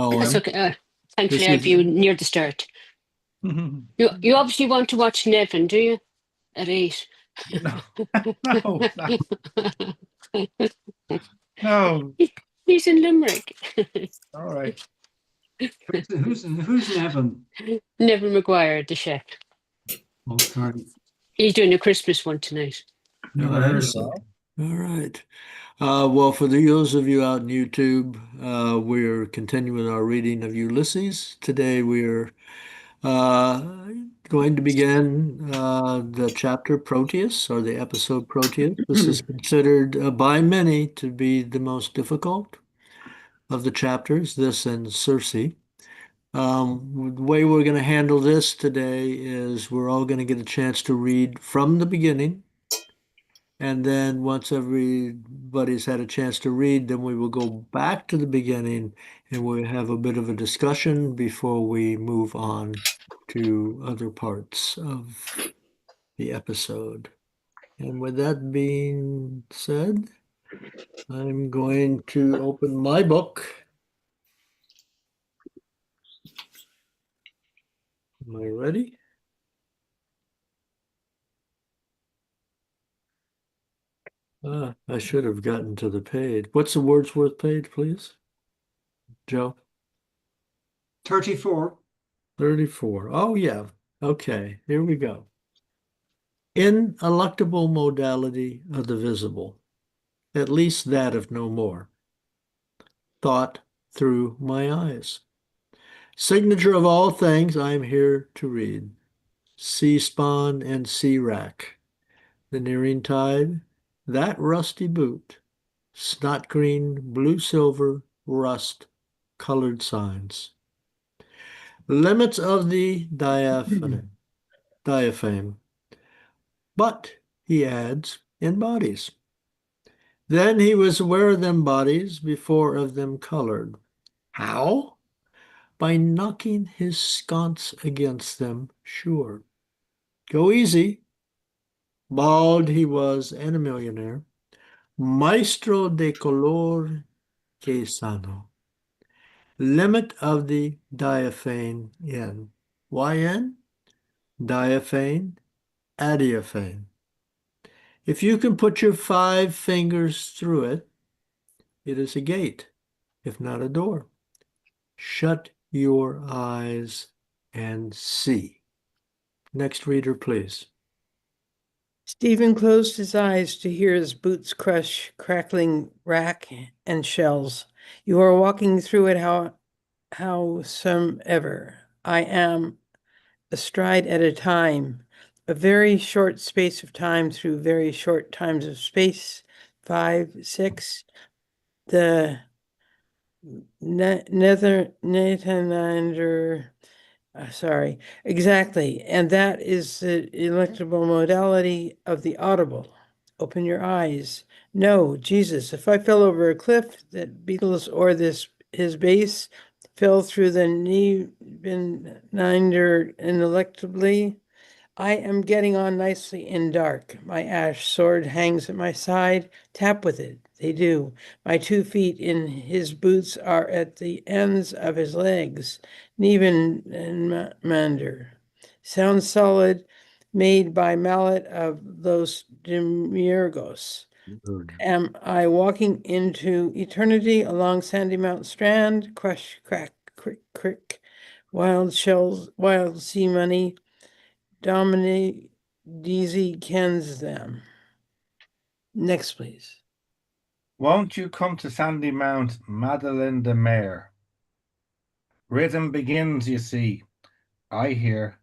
Oh, That's okay. this Thankfully, I'll is be near the start. You obviously want to watch Nevin, do you? At 8. No, no, no. He's in Limerick. All right. Who's Nevin? Nevin Maguire, the chef. Oh, sorry. He's doing a Christmas one tonight. Never heard of nice. it. All right. Well, for those of you out on YouTube, we're continuing our reading of Ulysses. Today we're uh, going to begin the chapter Proteus, or the episode Proteus. This is considered by many to be the most difficult of the chapters, this and Circe. The way we're going to handle this today is we're all going to get a chance to read from the beginning. And then once everybody's had a chance to read, then we will go back to the beginning and we'll have a bit of a discussion before we move on to other parts of the episode. And with that being said, I'm going to open my book. Am I ready? I should have gotten to the page. What's the Wordsworth page, please? Joe? 34. 34. Oh, yeah. Okay, here we go. Ineluctable modality of the visible, at least that of no more. Thought through my eyes. Signature of all things I am here to read. Sea spawn and sea wrack. The nearing tide, that rusty boot, snot green, blue silver, rust, colored signs. Limits of the diaphane. But, he adds, in bodies. Then he was aware of them bodies before of them colored. How? By knocking his sconce against them, sure. Go easy. Bald he was and a millionaire. Maestro de color que sano. Limit of the diaphane in. YN? Diaphane, adiaphane. If you can put your 5 fingers through it, it is a gate, if not a door. Shut your eyes and see. Next reader, please. Stephen closed his eyes to hear his boots crush crackling rack and shells. You are walking through it howsomever. I am a stride at a time, a very short space of time through very short times of space. 5, 6. The Netherlander. Sorry, exactly. And that is the electrical modality of the audible. Open your eyes. No, Jesus, if I fell over a cliff, that Beatles or his base fell through the Nebenninder ineluctably. I am getting on nicely in dark. My ash sword hangs at my side. Tap with it. They do. My 2 feet in his boots are at the ends of his legs. Neven and Mander. Sounds solid, made by mallet of Los Demiurgos. Good. Am I walking into eternity along Sandy Mount Strand? Crush, crack, crick, crick. Wild shells, wild sea money. Dominic Deasy kens them. Next, please. Won't you come to Sandy Mount, Madeline de Mare? Rhythm begins, you see. I hear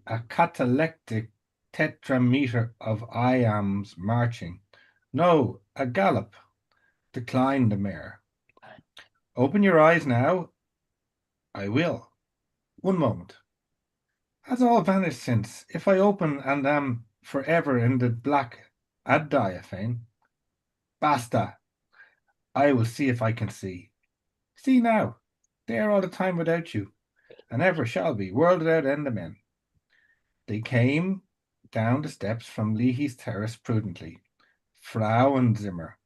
a catalectic tetrameter of iambs marching. No, a gallop. Decline the mare. Open your eyes now. I will. One moment. Has all vanished since, if I open and am forever in the black ad diaphane? Basta. I will see if I can see. See now. They are all the time without you, and ever shall be, world without end amen. They came down the steps from Leahy's terrace prudently, Frau and Zimmer,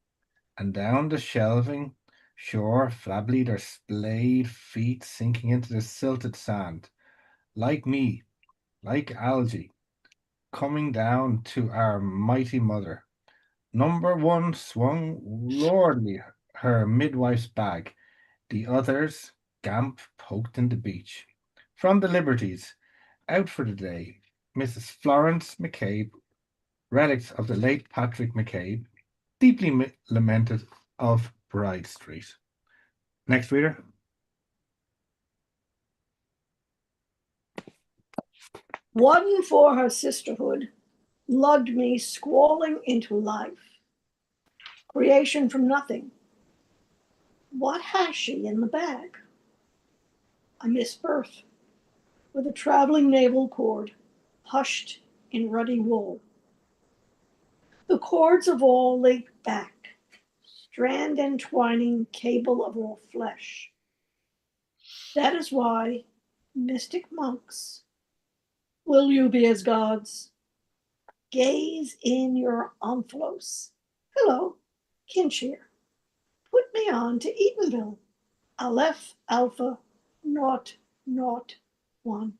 and down the shelving Sure, flabbily their splayed feet sinking into the silted sand. Like me, like algae, coming down to our mighty mother. Number one swung lordly her midwife's bag. The others, Gamp poked in the beach. From the Liberties, out for the day, Mrs. Florence McCabe, relics of the late Patrick McCabe, deeply lamented of Bride Street. Next reader. One for her sisterhood lugged me squalling into life. Creation from nothing. What has she in the bag? I miss birth, with a traveling navel cord, hushed in ruddy wool. The cords of all laid back, strand entwining cable of all flesh. That is why, mystic monks, will you be as gods? Gaze in your omphalos. Hello, Kinshir. Put me on to Eatonville. Aleph Alpha Naught Naught 1.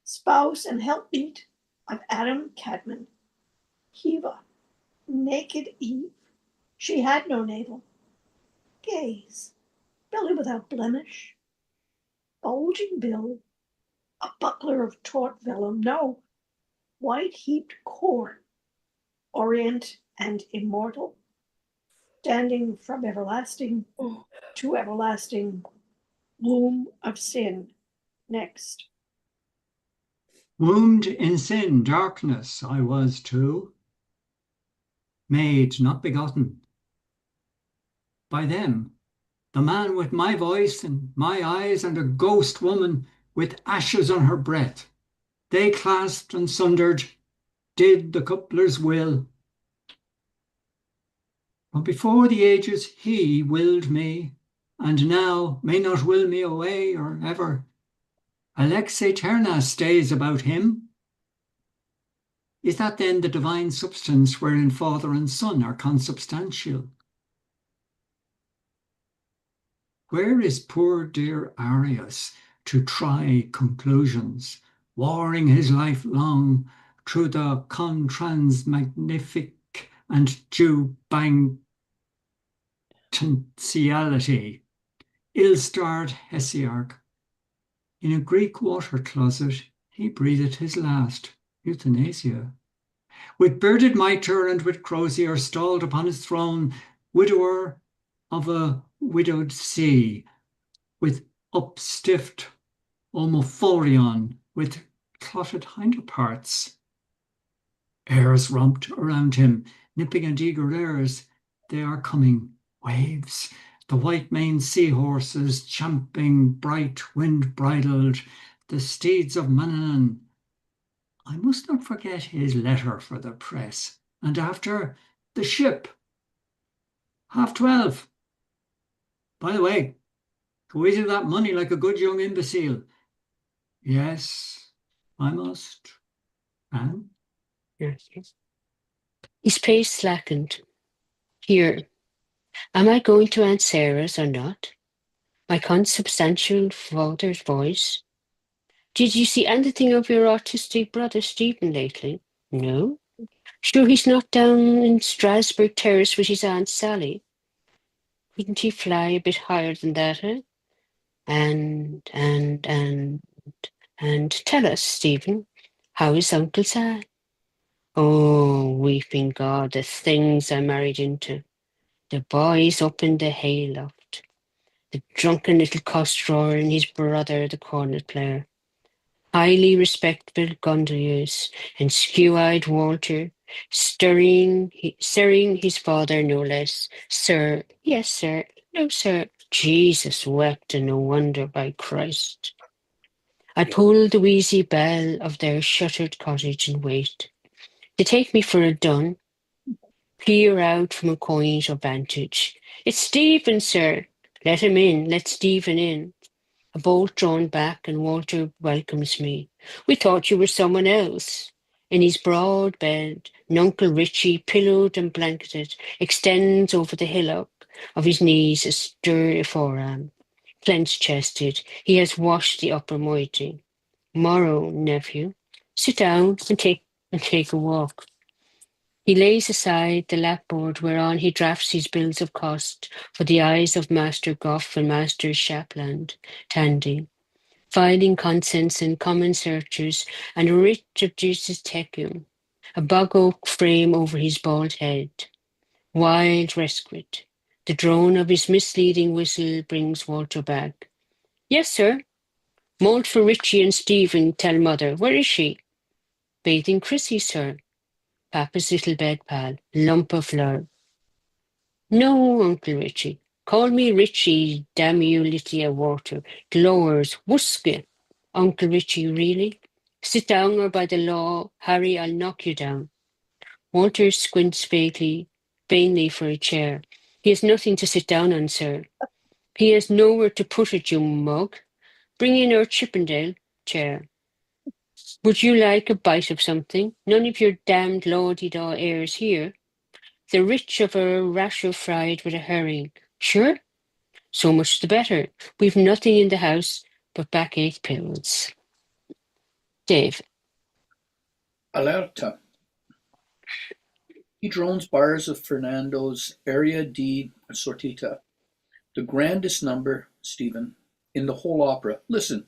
Spouse and helpmeet of Adam Cadman. Kiva, naked Eve. She had no navel. Gaze, belly without blemish. Bulging bill, a buckler of taut vellum. No, white heaped corn, orient and immortal, standing from everlasting to everlasting, womb of sin. Next. Wombed in sin, darkness I was too, made, not begotten. By them, the man with my voice and my eyes and a ghost woman with ashes on her breath, they clasped and sundered, did the coupler's will. But before the ages he willed me, and now may not will me away or ever. A lex aeterna stays about him. Is that then the divine substance wherein Father and Son are consubstantial? Where is poor dear Arius to try conclusions, warring his life long through the contransmagnific and Jubangtentiality, ill-starred Hesiarch? In a Greek water closet, he breathed his last, euthanasia. With bearded mitre and with crozier stalled upon his throne, widower of a widowed sea, with upstiffed omophorion, with clotted hinder parts. Airs romped around him, nipping and eager airs. They are coming, waves, the white-maned seahorses champing, bright wind-bridled, the steeds of Manannan. I must not forget his letter for the press. And after, the ship. 12:30. By the way, go easy with that money like a good young imbecile. Yes, I must. Anne? Yes. His pace slackened. Here, am I going to Aunt Sarah's or not? My consubstantial father's voice. Did you see anything of your autistic brother Stephen lately? No? Sure he's not down in Strasbourg Terrace with his Aunt Sally? Couldn't he fly a bit higher than that, eh? And tell us, Stephen, how is Uncle Sal? Oh, weeping God, the things I married into. The boys up in the hayloft. The drunken little costrawer and his brother, the cornet player. Highly respectable gondoliers and skew-eyed Walter, stirring his father no less. Sir, yes, sir, no, sir. Jesus wept, and no wonder, by Christ. I pulled the wheezy bell of their shuttered cottage and wait. They take me for a dun, peer out from a coign of vantage. It's Stephen, sir. Let him in, let Stephen in. A bolt drawn back, and Walter welcomes me. We thought you were someone else. In his broad bed, Nuncle Richie, pillowed and blanketed, extends over the hillock, of his knees, a sturdy forearm, clenched-chested. He has washed the upper moiety. Morrow, nephew, sit down and take a walk. He lays aside the lapboard whereon he drafts his bills of cost for the eyes of Master Gough and Master Shapland, Tandy, filing contents in common searchers and a writ of Jesus Tecum, a bog oak frame over his bald head. Wild respite. The drone of his misleading whistle brings Walter back. Yes, sir. Moult for Richie and Stephen, tell mother. Where is she? Bathing Chrissy, sir. Papa's little bed pal. Lump of love. No, Uncle Richie. Call me Richie, damn you, Lydia Water. Glowers, whuska. Uncle Richie, really? Sit down, or by the law, Harry, I'll knock you down. Walter squints vainly for a chair. He has nothing to sit down on, sir. He has nowhere to put it, you mug. Bring in our Chippendale chair. Would you like a bite of something? None of your damned lawdy-daw airs here. The rich of a rasher fried with a herring. Sure? So much the better. We've nothing in the house but backache pills. Dave. Alerta. He drones bars of Fernando's Aria di Sortita. The grandest number, Stephen, in the whole opera. Listen.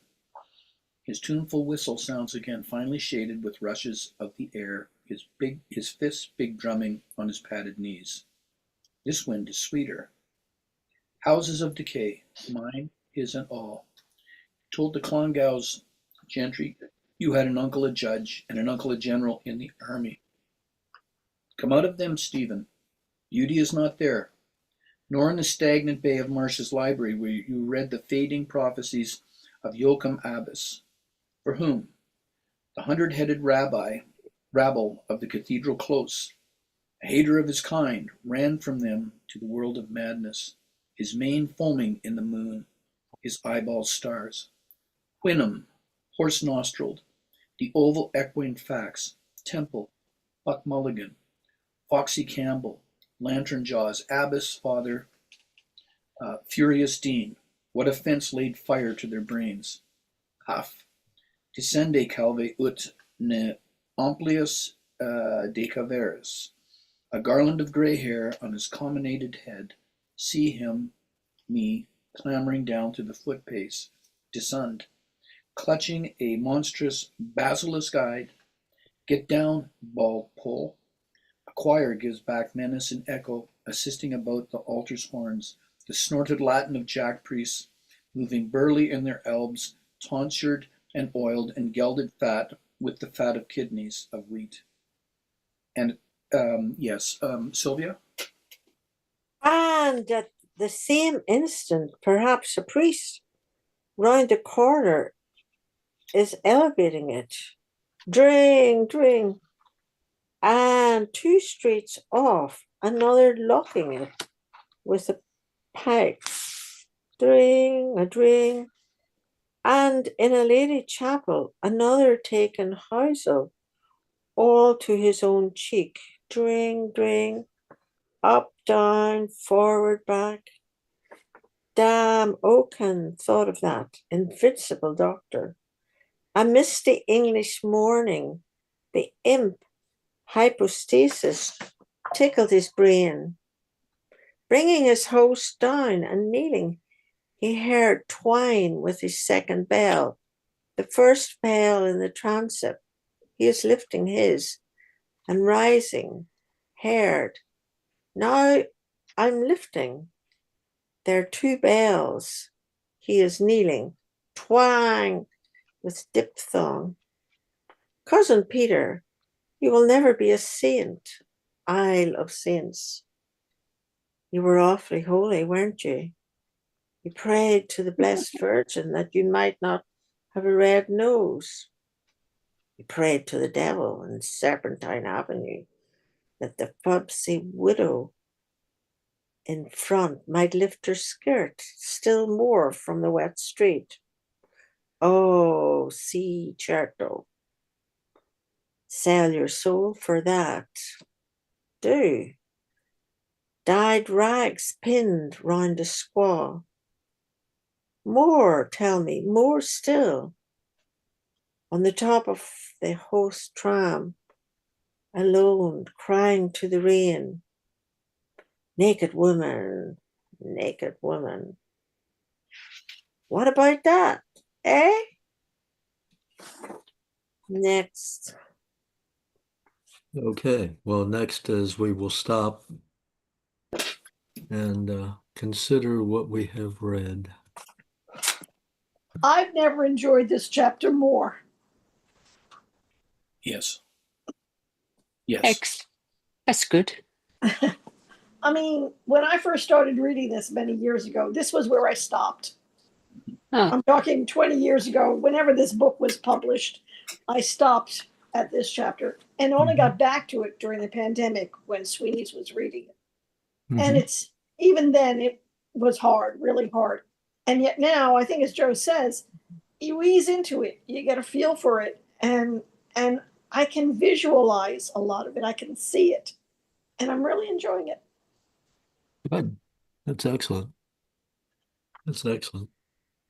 His tuneful whistle sounds again, finely shaded with rushes of the air, his fists big drumming on his padded knees. This wind is sweeter. Houses of decay, mine, his and all. Told the Clongowes gentry you had an uncle a judge and an uncle a general in the army. Come out of them, Stephen. Beauty is not there, nor in the stagnant bay of Marsh's library where you read the fading prophecies of Joachim Abbas. For whom? The 100-headed rabble of the cathedral close, a hater of his kind, ran from them to the world of madness, his mane foaming in the moon, his eyeballs stars. Wynnum, horse-nostrilled, the oval equine Fax, Temple, Buck Mulligan, Foxy Campbell, Lantern Jaws, Abbas, Father, Furious Dean. What offence laid fire to their brains? Huff. Descende calve ut ne amplius decaveris. A garland of grey hair on his comminated head. See him, me, clambering down to the footpace, descend, clutching a monstrous basilisk guide. Get down, bald pole. A choir gives back menace and echo, assisting about the altar's horns, the snorted Latin of jack priests, moving burly in their albs, tonsured and oiled and gelded fat with the fat of kidneys of wheat. And yes, Sylvia? And at the same instant, perhaps a priest round the corner is elevating it. Dring, dring. And 2 streets off, another locking it with a pipe. Dring, a dring. And in a lady chapel, another taken housel, all to his own cheek. Dring, dring. Up, down, forward, back. Damn, Oaken thought of that. Invincible doctor. A misty English morning, the imp, hypostasis, tickled his brain. Bringing his host down and kneeling, he heard twine with his second bell, the first bell in the transept. He is lifting his, and rising, heard. Now I'm lifting. There are 2 bells. He is kneeling. Twang with diphthong. Cousin Peter, you will never be a saint. Isle of Saints. You were awfully holy, weren't you? You prayed to the Blessed Virgin that you might not have a red nose. You prayed to the devil in Serpentine Avenue that the Fubsy widow in front might lift her skirt still more from the wet street. Oh, see, Certo. Sell your soul for that. Do. dyed rags pinned round the squaw. More, tell me, more still. On the top of the host tram, alone, crying to the rain. Naked woman, naked woman. What about that? Eh? Next. Okay, well, next is we will stop and consider what we have read. I've never enjoyed this chapter more. Yes. Yes. X. That's good. I mean, when I first started reading this many years ago, this was where I stopped. Oh, I'm talking 20 years ago. Whenever this book was published, I stopped at this chapter and only got back to it during the pandemic when Sweeney's was reading it. And it's even then it was hard, really hard. And yet now I think, as Joe says, you ease into it, you get a feel for it, and I can visualize a lot of it. I can see it, and I'm really enjoying it. Good. That's excellent. That's excellent.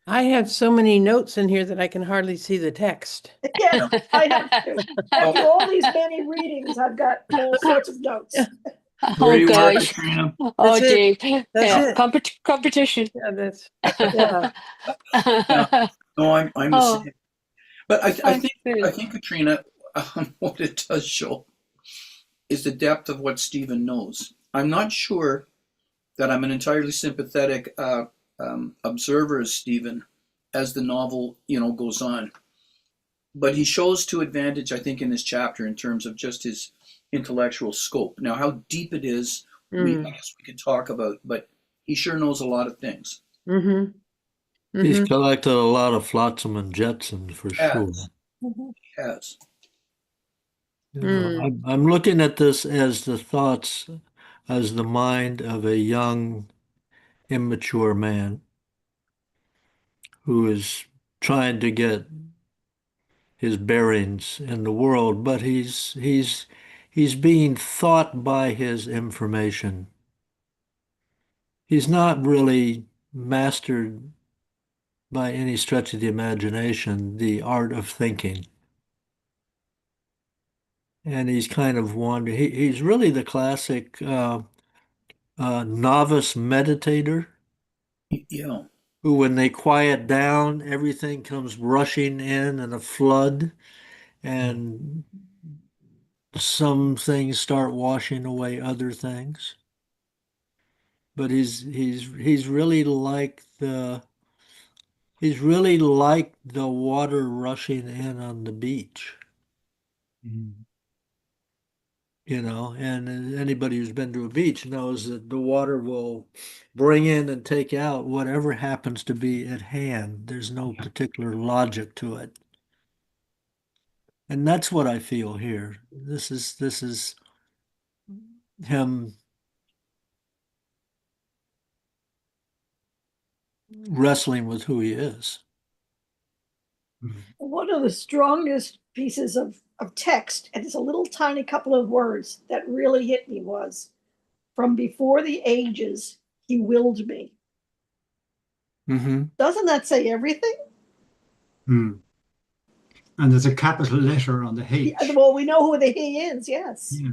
I have so many notes in here that I can hardly see the text. Yes, I have to. After all these many readings, I've got all sorts of notes. oh There you are, gosh. Katrina. Oh, That's it. dear. That's Yeah, it. competition. Yeah, that's yeah. Yeah. No, I'm the Oh, same. But I oh, think good. Katrina, what it does show is the depth of what Stephen knows. I'm not sure that I'm an entirely sympathetic observer of Stephen as the novel, goes on. But he shows to advantage, I think, in this chapter in terms of just his intellectual scope. Now, how deep it is, I guess we could talk about, but he sure knows a lot of things. He's collected a lot of flotsam and jetsam for sure. Yes. I'm looking at this as the thoughts, as the mind of a young, immature man who is trying to get his bearings in the world, but he's being thought by his information. He's not really mastered by any stretch of the imagination the art of thinking. And he's kind of wandering. He's really the classic novice meditator Yeah. who, when they quiet down, everything comes rushing in a flood, and some things start washing away other things. But he's really like the water rushing in on the beach. And anybody who's been to a beach knows that the water will bring in and take out whatever happens to be at hand. There's no particular logic to it. And that's what I feel here. This is him wrestling with who he is. One of the strongest pieces of text, and it's a little tiny couple of words that really hit me, was from before the ages, he willed me. Doesn't that say everything? And there's a capital letter on the H. Yeah, well, we know who the he is, yes. Yeah.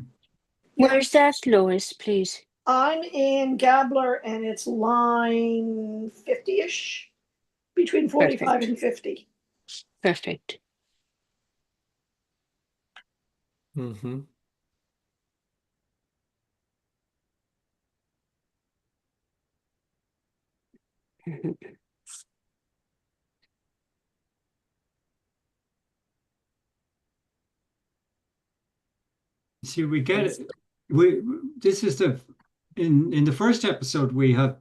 Where's that, Lois, please? I'm in Gabler, and it's line 50-ish, between 45 Perfect. and 50. Perfect. See, we get it. This is in the first episode we have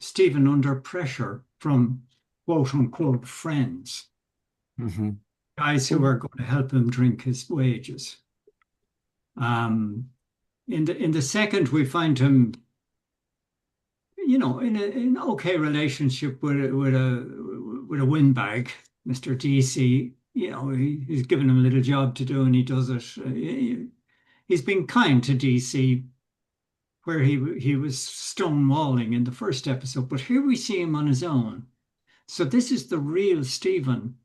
Stephen under pressure from quote unquote friends, guys who are going to help him drink his wages. In the second, we find him, in an okay relationship with a windbag, Mr. DC. He's given him a little job to do, and he does it. He's been kind to DC where he was stonewalling in the first episode, but here we see him on his own. So this is the real Stephen.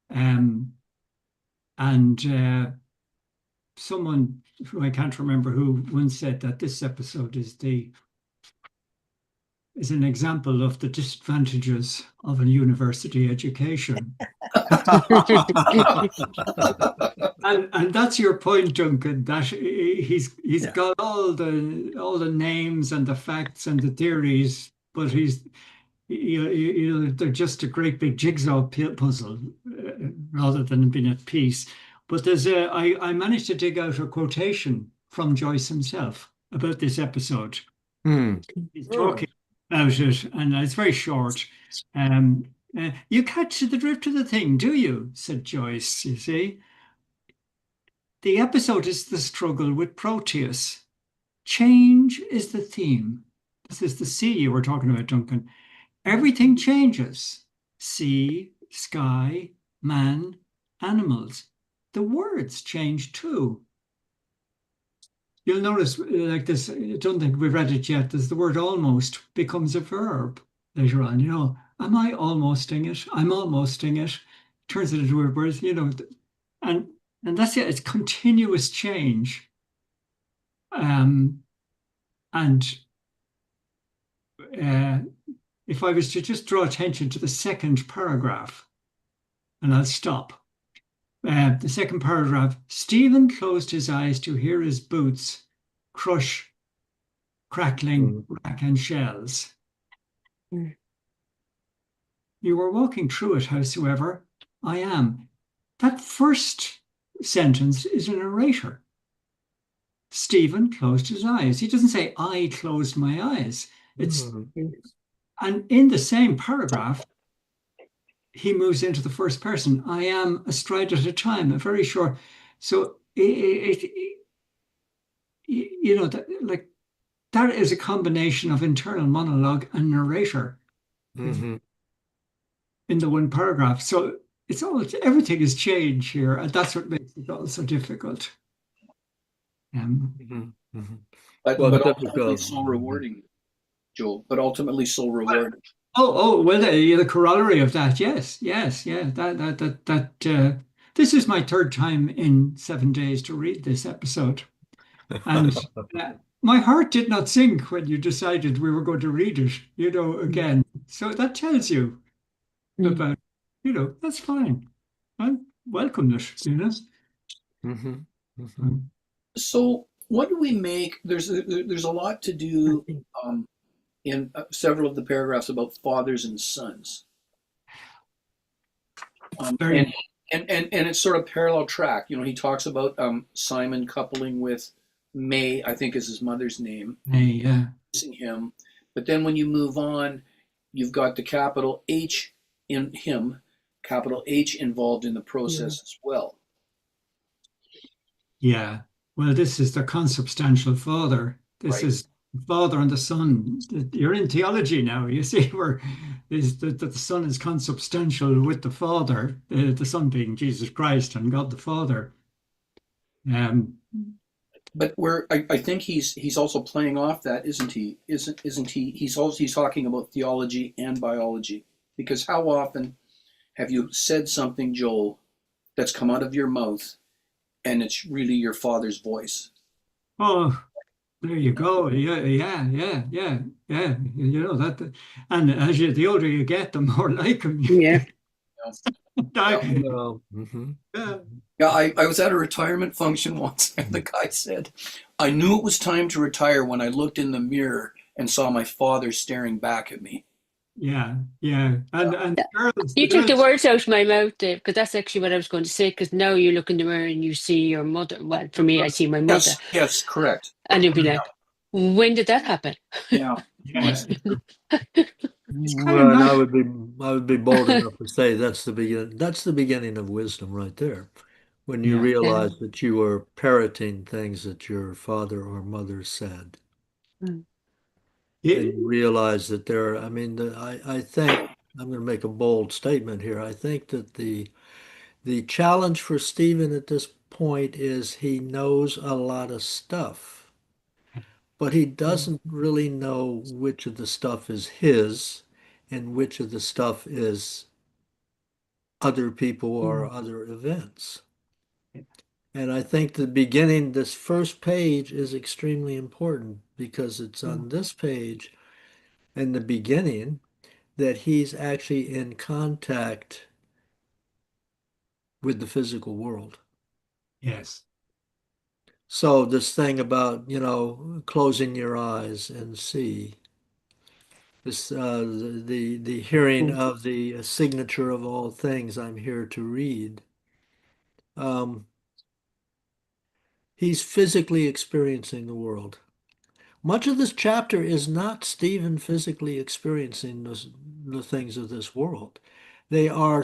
And someone who I can't remember who once said that this episode is an example of the disadvantages of a university education. And that's your point, Duncan, that he's got all the names and the facts and the theories, but they're just a great big jigsaw puzzle rather than being at peace. But I managed to dig out a quotation from Joyce himself about this episode. He's talking about it, and it's very short. You catch the drift of the thing, do you? Said Joyce, you see. The episode is the struggle with Proteus. Change is the theme. This is the sea you were talking about, Duncan. Everything changes. Sea, sky, man, animals. The words change too. You'll notice, like this, I don't think we've read it yet, there's the word almost becomes a verb later on. Am I almosting it? I'm almosting it. Turns it into a word, and that's it. It's continuous change. If I was to just draw attention to the second paragraph, and I'll stop. The second paragraph, Stephen closed his eyes to hear his boots crush crackling rack and shells. You were walking through it, howsoever, I am. That first sentence is a narrator. Stephen closed his eyes. He doesn't say, I closed my eyes. And in the same paragraph, he moves into the first person. I am a stride at a time, a very short. So that is a combination of internal monologue and narrator in the one paragraph. So everything is change here, and that's what makes it all so difficult. But ultimately so rewarding, Joel. But ultimately so rewarding. Well, the corollary of that, yes. This is my third time in 7 days to read this episode, and my heart did not sink when you decided we were going to read it, again. So that tells you about, that's fine. I welcome it, So what do we make? There's a lot to do in several of the paragraphs about fathers and sons. And it's sort of parallel track. He talks about Simon coupling with May, I think is his mother's name. May, yeah. Him. But then when you move on, you've got the capital H in him, capital H involved in the process as well. Yeah. Well, this is the consubstantial father. This is Father and the Son. You're in theology now. You see where the Son is consubstantial with the Father, the Son being Jesus Christ and God the Father. But I think he's also playing off that, isn't he? Isn't he? He's talking about theology and biology, because how often have you said something, Joel, that's come out of your mouth, and it's really your Father's voice? Oh. There you go. Yeah. That, and the older you get, the more like him. Yeah. I was at a retirement function once, and the guy said, I knew it was time to retire when I looked in the mirror and saw my father staring back at me. Yeah. And you took the words out of my mouth, Dave, because that's actually what I was going to say. Because now you look in the mirror and you see your mother. Well, for me, I see my mother. Yes, correct. And you'll be like, when did that happen? Yeah. Well, I would be bold enough to say that's the beginning. That's the beginning of wisdom, right there. When you realize that you are parroting things that your father or mother said. And you realize that I think I'm going to make a bold statement here. I think that the challenge for Stephen at this point is he knows a lot of stuff, but he doesn't really know which of the stuff is his and which of the stuff is other people or other events. And I think the beginning, this first page is extremely important because it's on this page in the beginning that he's actually in contact with the physical world. Yes. So this thing about, closing your eyes and see, this the hearing of the signature of all things I'm here to read. He's physically experiencing the world. Much of this chapter is not Stephen physically experiencing the things of this world. They are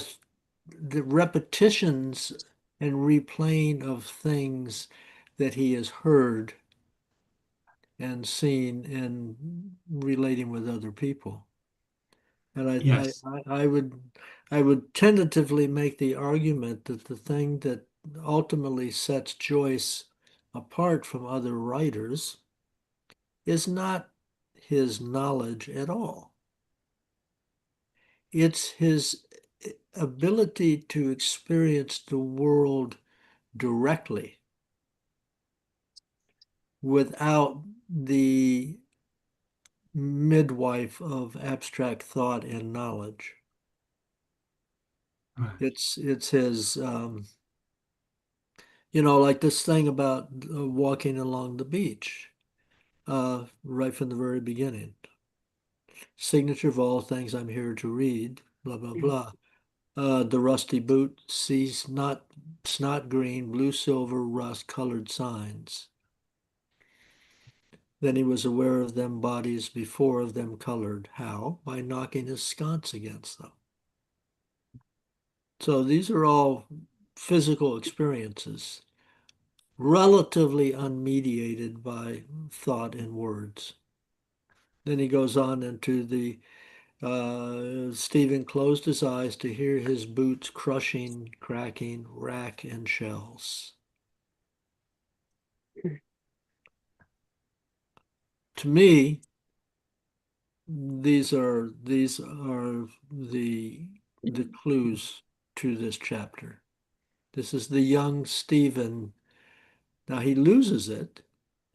the repetitions and replaying of things that he has heard and seen and relating with other people. And Yes. I would tentatively make the argument that the thing that ultimately sets Joyce apart from other writers is not his knowledge at all. It's his ability to experience the world directly without the midwife of abstract thought and knowledge. Right. It's his, like this thing about walking along the beach, right from the very beginning. Signature of all things I'm here to read, blah, blah, blah. The rusty boot sees not snot green, blue, silver, rust colored signs. Then he was aware of them bodies before of them colored. How? By knocking his sconce against them. So these are all physical experiences, relatively unmediated by thought and words. Then he goes on into the Stephen closed his eyes to hear his boots crushing, cracking, rack and shells. To me, these are the clues to this chapter. This is the young Stephen. Now he loses it.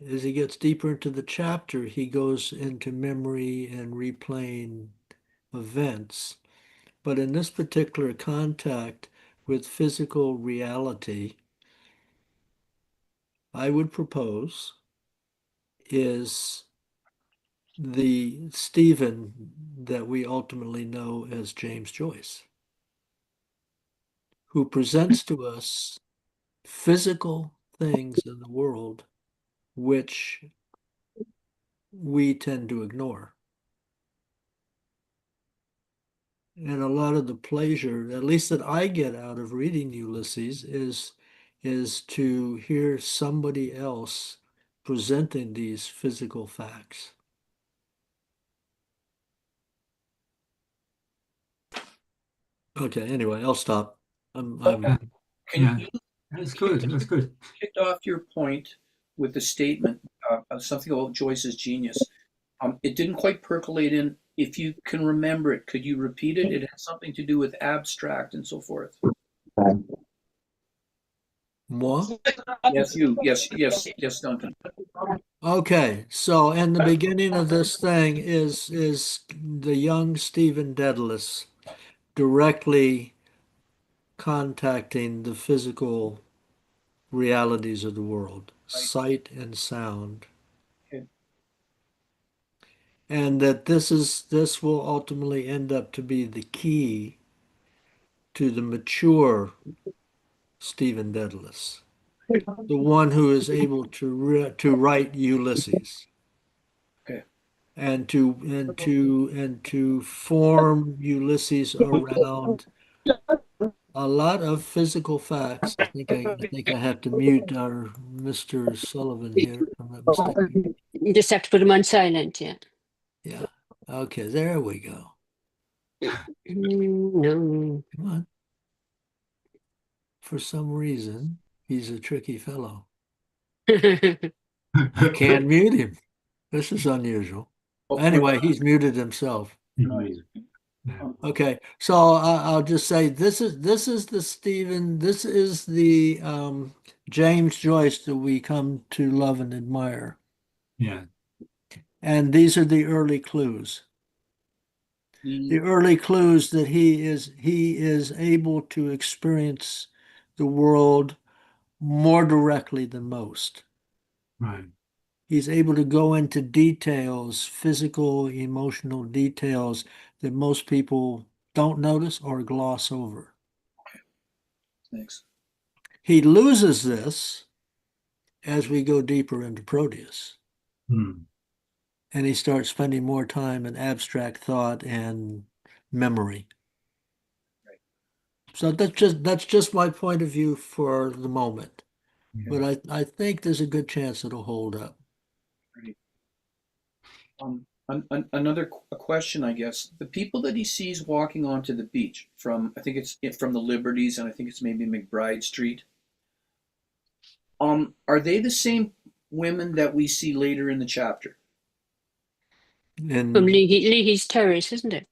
As he gets deeper into the chapter, he goes into memory and replaying events. But in this particular contact with physical reality, I would propose is the Stephen that we ultimately know as James Joyce, who presents to us physical things in the world which we tend to ignore. And a lot of the pleasure, at least that I get out of reading Ulysses, is to hear somebody else presenting these physical facts. Okay, anyway, I'll stop. I'm Yeah. Can Yeah. you That's good. That's good. kicked off your point with the statement of something about Joyce's genius? It didn't quite percolate in. If you can remember it, could you repeat it? It has something to do with abstract and so forth. moi. Yes, you. Yes, Duncan. Okay, so in the beginning of this thing is the young Stephen Dedalus directly contacting the physical realities of the world, Right. sight and sound, Okay. and that this will ultimately end up to be the key to the mature Stephen Dedalus, the one who is able to write Ulysses Okay. and to form Ulysses around a lot of physical facts. I think I have to mute our Mr. Sullivan here, if I'm not mistaken. You just have to put him on silent, yeah. Yeah. Okay, there we go. No. Come on. For some reason, he's a tricky fellow. You can't mute him. This is unusual. Oh, Anyway, he's muted himself. nice. Yeah. Okay, so I'll just say this is the Stephen, this is the James Joyce that we come to love and admire. Yeah. And these are the early clues. The early clues that he is able to experience the world more directly than most. Right. He's able to go into details, physical, emotional details that most people don't notice or gloss over. Thanks. He loses this as we go deeper into Proteus. Hmm. And he starts spending more time in abstract thought and memory. Right. So that's just my point of view for the moment. Yeah. But I think there's a good chance it'll hold up. Right. Another question, I guess. The people that he sees walking onto the beach from, I think it's from the Liberties, and I think it's maybe McBride Street. Are they the same women that we see later in the chapter? From And Leahy's Terrace, isn't it?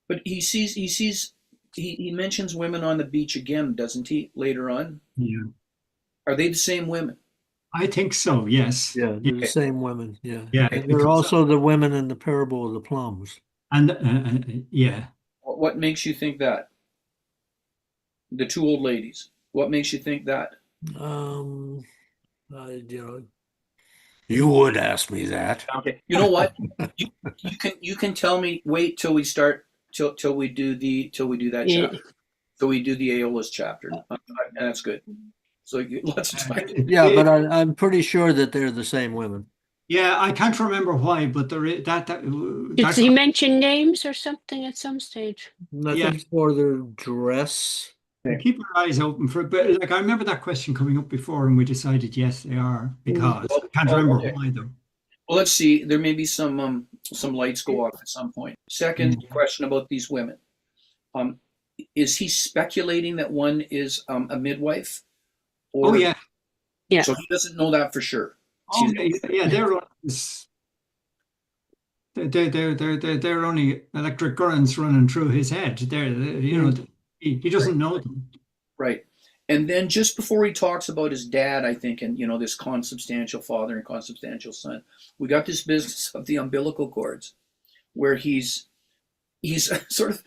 But he mentions women on the beach again, doesn't he, later on? Yeah. Are they the same women? I think so. Yes. yeah, Yeah. they're the same women. Yeah. Yeah. And they're Because also the women in the parable of the plums. and yeah. What makes you think that? The two old ladies. What makes you think that? Um, you know, you would ask me that. Okay. You know what? You can tell me. Wait till we start. Till we do that Yeah. chapter. Till we do the Aeolus chapter. That's good. So lots of time. Yeah, but I'm pretty sure that they're the same women. Yeah, I can't remember why, but there is Did he mention names or something at some stage? I Yeah. think for their dress. keep our eyes open for it. But like I remember that question coming up before, and we decided yes, they are because I can't remember Okay. why though. Well, let's see. There may be some lights go off at some point. Second question about these women. Is he speculating that one is a midwife? Oh yeah. Yeah. So he doesn't know that for sure. Oh yeah. They're only electric currents running through his head. He doesn't know them. Right. And then just before he talks about his dad, I think, and this consubstantial father and consubstantial son, we got this business of the umbilical cords, where he's sort of,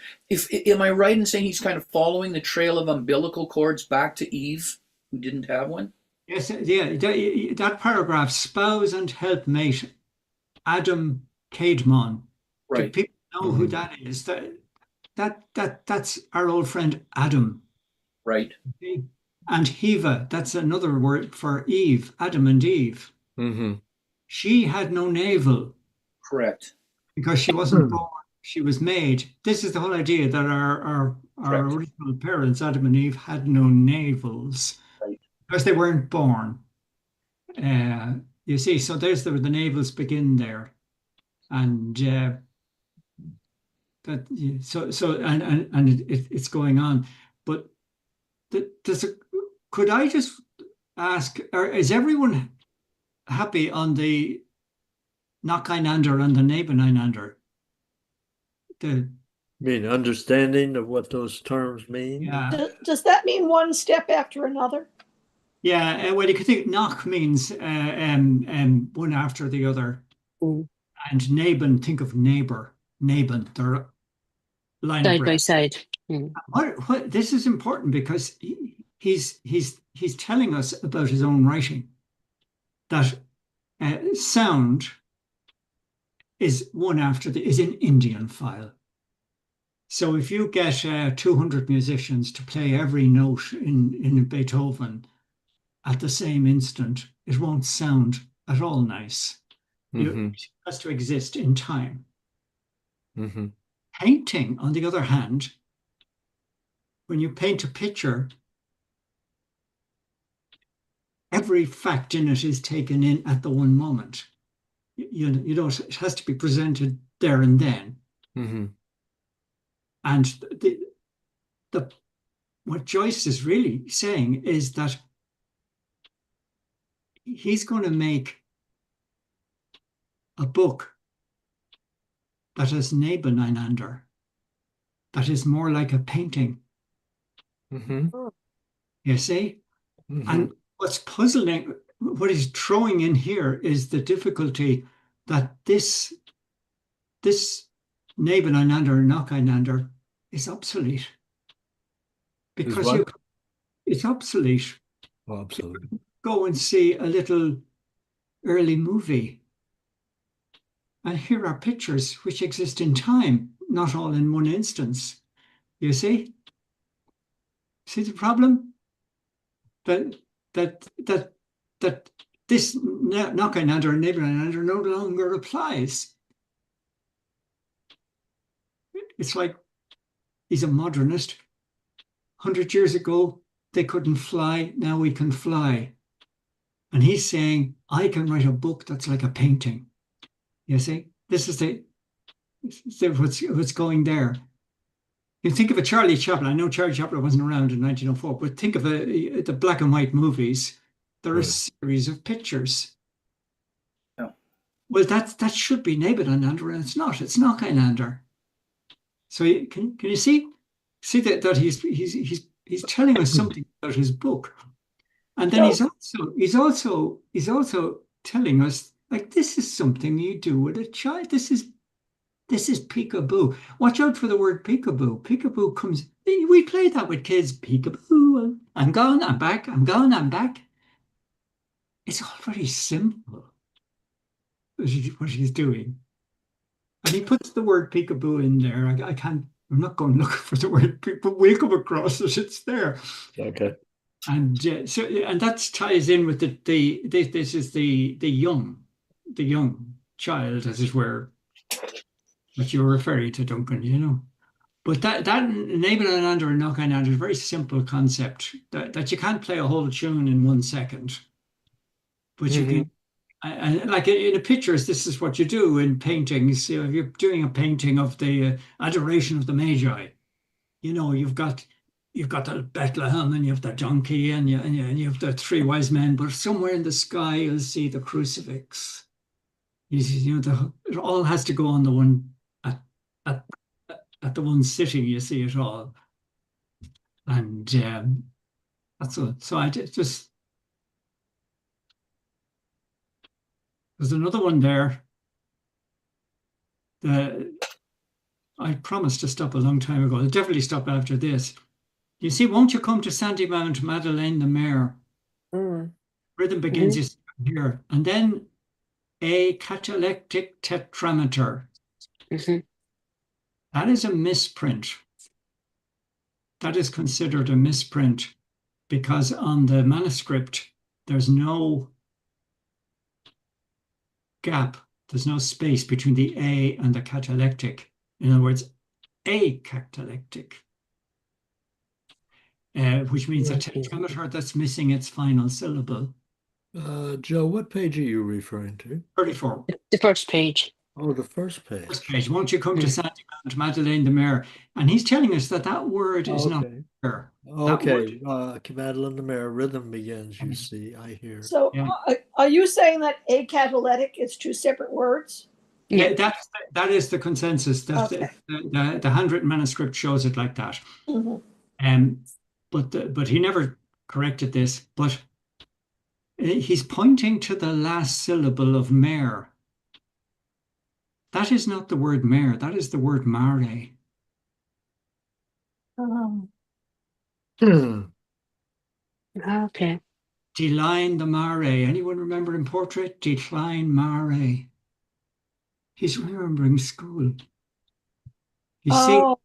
am I right in saying he's kind of following the trail of umbilical cords back to Eve, who didn't have one? Yes, yeah. That paragraph, spouse and helpmate, Adam Caedmon. Do Right. people know who that is? That's our old friend Adam. Right. Okay? And Heva, that's another word for Eve, Adam and Eve. Mm-hmm. She had no navel Correct. because she wasn't born. She was made. This is the whole idea that our Correct. original parents, Adam and Eve, had no navels Right. because they weren't born. You see, so there's the navels begin there, and it's going on. But could I just ask, is everyone happy on the Nacheinander and the Nebeneinander? Mean understanding of what those terms mean? Yeah. Does that mean one step after another? Yeah, well, you could think Nach means one after the other, and Neben, think of neighbor, Neben, they're line Side of by breath. side. What this is important because he's telling us about his own writing that sound is one after is an Indian file. So if you get 200 musicians to play every note in Beethoven at the same instant, it won't sound at all nice. It has to exist in time. Painting, on the other hand, when you paint a picture, every fact in it is taken in at the one moment. You don't. It has to be presented there and then. And what Joyce is really saying is that he's going to make a book that is nebeneinander, that is more like a painting, you see? And what's puzzling, what he's throwing in here is the difficulty that this nebeneinander, nacheinander is obsolete. Because it's obsolete. Absolutely. Go and see a little early movie. And here are pictures which exist in time, not all in one instance. You see? See the problem? That this nacheinander and nebeneinander no longer applies. It's like he's a modernist. 100 years ago, they couldn't fly. Now we can fly. And he's saying, I can write a book that's like a painting. You see, this is what's going there. You think of a Charlie Chaplin. I know Charlie Chaplin wasn't around in 1904, but think of the black and white movies. There are a series of pictures. No. Well, that should be nebeneinander, and it's not. It's nacheinander. So can you see that he's telling us something about his book, and then he's also telling us, like, this is something you do with a child. This is peekaboo. Watch out for the word peekaboo. Peekaboo comes. We play that with kids. Peekaboo. I'm gone. I'm back. I'm gone. I'm back. It's all very simple. What he's doing, and he puts the word peekaboo in there. I can't. I'm not going looking for the word, but we'll come across it. It's there. Okay. And and that ties in with this is the young child, as it were, that you're referring to, Duncan, you know. But that nebeneinander and nacheinander is a very simple concept that you can't play a whole tune in 1 second. But you can, and like in the pictures, this is what you do in paintings. You know, if you're doing a painting of the Adoration of the Magi, you know, you've got the Bethlehem, and you have the donkey, and you have the three wise men, but somewhere in the sky you'll see the crucifix. You know, it all has to go on the one at the one sitting. You see it all, and that's all. So I just there's another one there. I promised to stop a long time ago. I'll definitely stop after this. You see, won't you come to Sandy Mount, Madeleine the Mare? Rhythm begins here, and then a catalectic tetrameter. That is a misprint. That is considered a misprint because on the manuscript there's no gap. There's no space between the A and the catalectic. In other words, a catalectic, which means a tetrameter that's missing its final syllable. Joe, what page are you referring to? 34. The first page. Oh, the first page. First page. Won't you come to Sandy Mount, Madeleine the Mare? And he's telling us that word is not there. Okay. Madeleine the Mare, rhythm begins, you see, I hear. So are you saying that acatalectic is two separate words? Yeah, that is the consensus. The handwritten manuscript shows it like that. But he never corrected this. But he's pointing to the last syllable of mare. That is not the word mare. That is the word mare. Okay. Decline the mare. Anyone remember in portrait? Decline mare. He's remembering school. And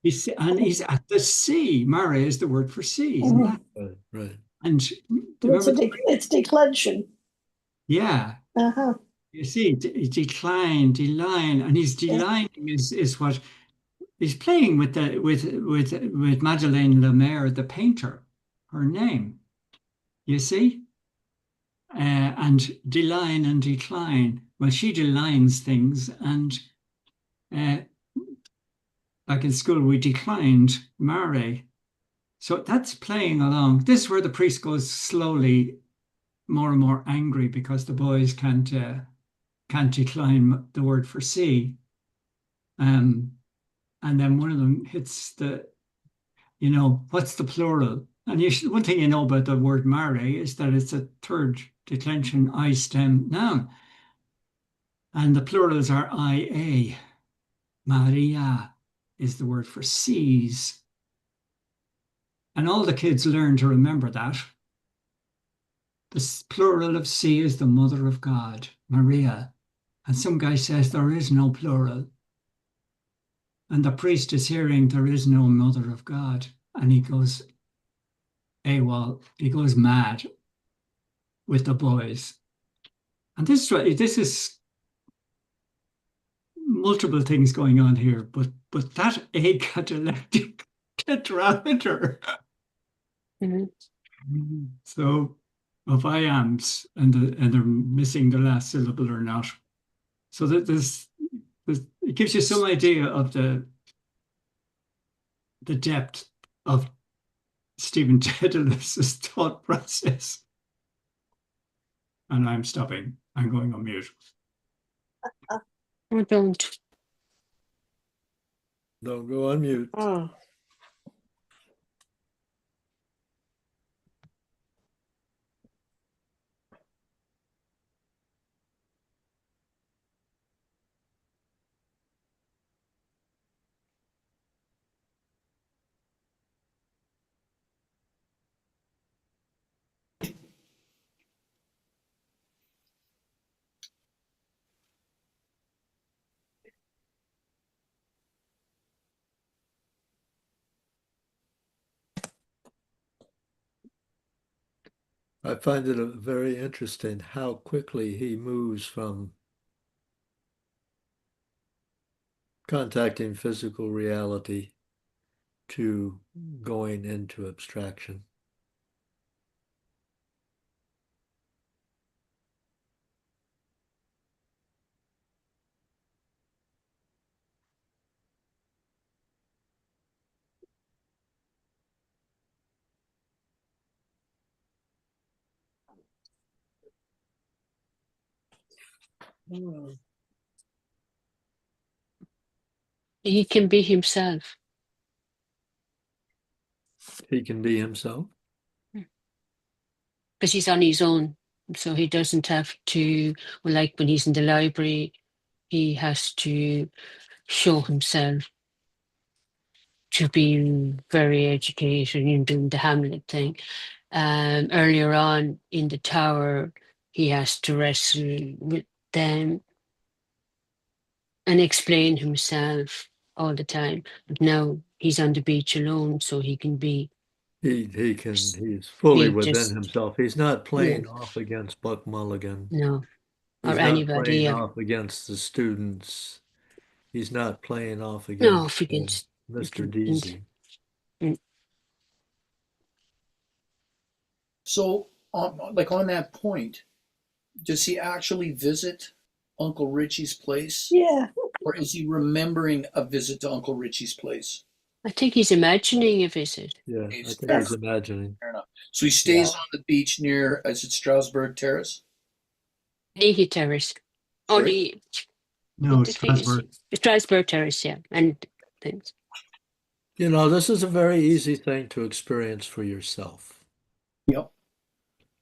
he's at the sea. Mare is the word for sea, isn't that? Right. And it's declension. Yeah. You see, decline, and he's declining is what he's playing with with Madeleine Lemaire, the painter, her name. You see, and deline and decline. Well, she delines things, and like in school, we declined mare. So that's playing along. This is where the priest goes slowly more and more angry because the boys can't can't decline the word for sea. And then one of them hits the, what's the plural? And one thing you know about the word mare is that it's a third declension I stem noun. And the plurals are IA. Maria is the word for seas. And all the kids learn to remember that. The plural of sea is the mother of God, Maria. And some guy says there is no plural. And the priest is hearing there is no mother of God. And he goes AWOL, he goes mad with the boys. And this is multiple things going on here, but that acatalectic tetrameter. Mm-hmm. So of iams and they're missing the last syllable or not. So that it gives you some idea of the depth of Stephen Dedalus' thought process. And I'm stopping. I'm going on mute. I don't. Don't go on mute. Oh, I find it very interesting how quickly he moves from contacting physical reality to going into abstraction. He can be himself. He can be himself. Because he's on his own. So he doesn't have to, well, like when he's in the library, he has to show himself to be very educated in doing the Hamlet thing. Earlier on in the tower, he has to wrestle with them and explain himself all the time. But now he's on the beach alone, so he can be. He's fully He within just, himself. He's not yeah, playing off against Buck Mulligan. no, or He's not anybody playing else. off against the students. He's not playing off No, against against. Mr. Deasy. So, on that point, does he actually visit Uncle Richie's place? Yeah. Or is he remembering a visit to Uncle Richie's place? I think he's imagining a visit. Yeah, I He's- think he's imagining. Fair enough. So he stays on the beach near, is it Strasbourg Terrace? Leahy Terrace. Sorry? Only No, Strasbourg. Strasbourg Terrace, yeah, and things. You know, this is a very easy thing to experience for yourself. Yep.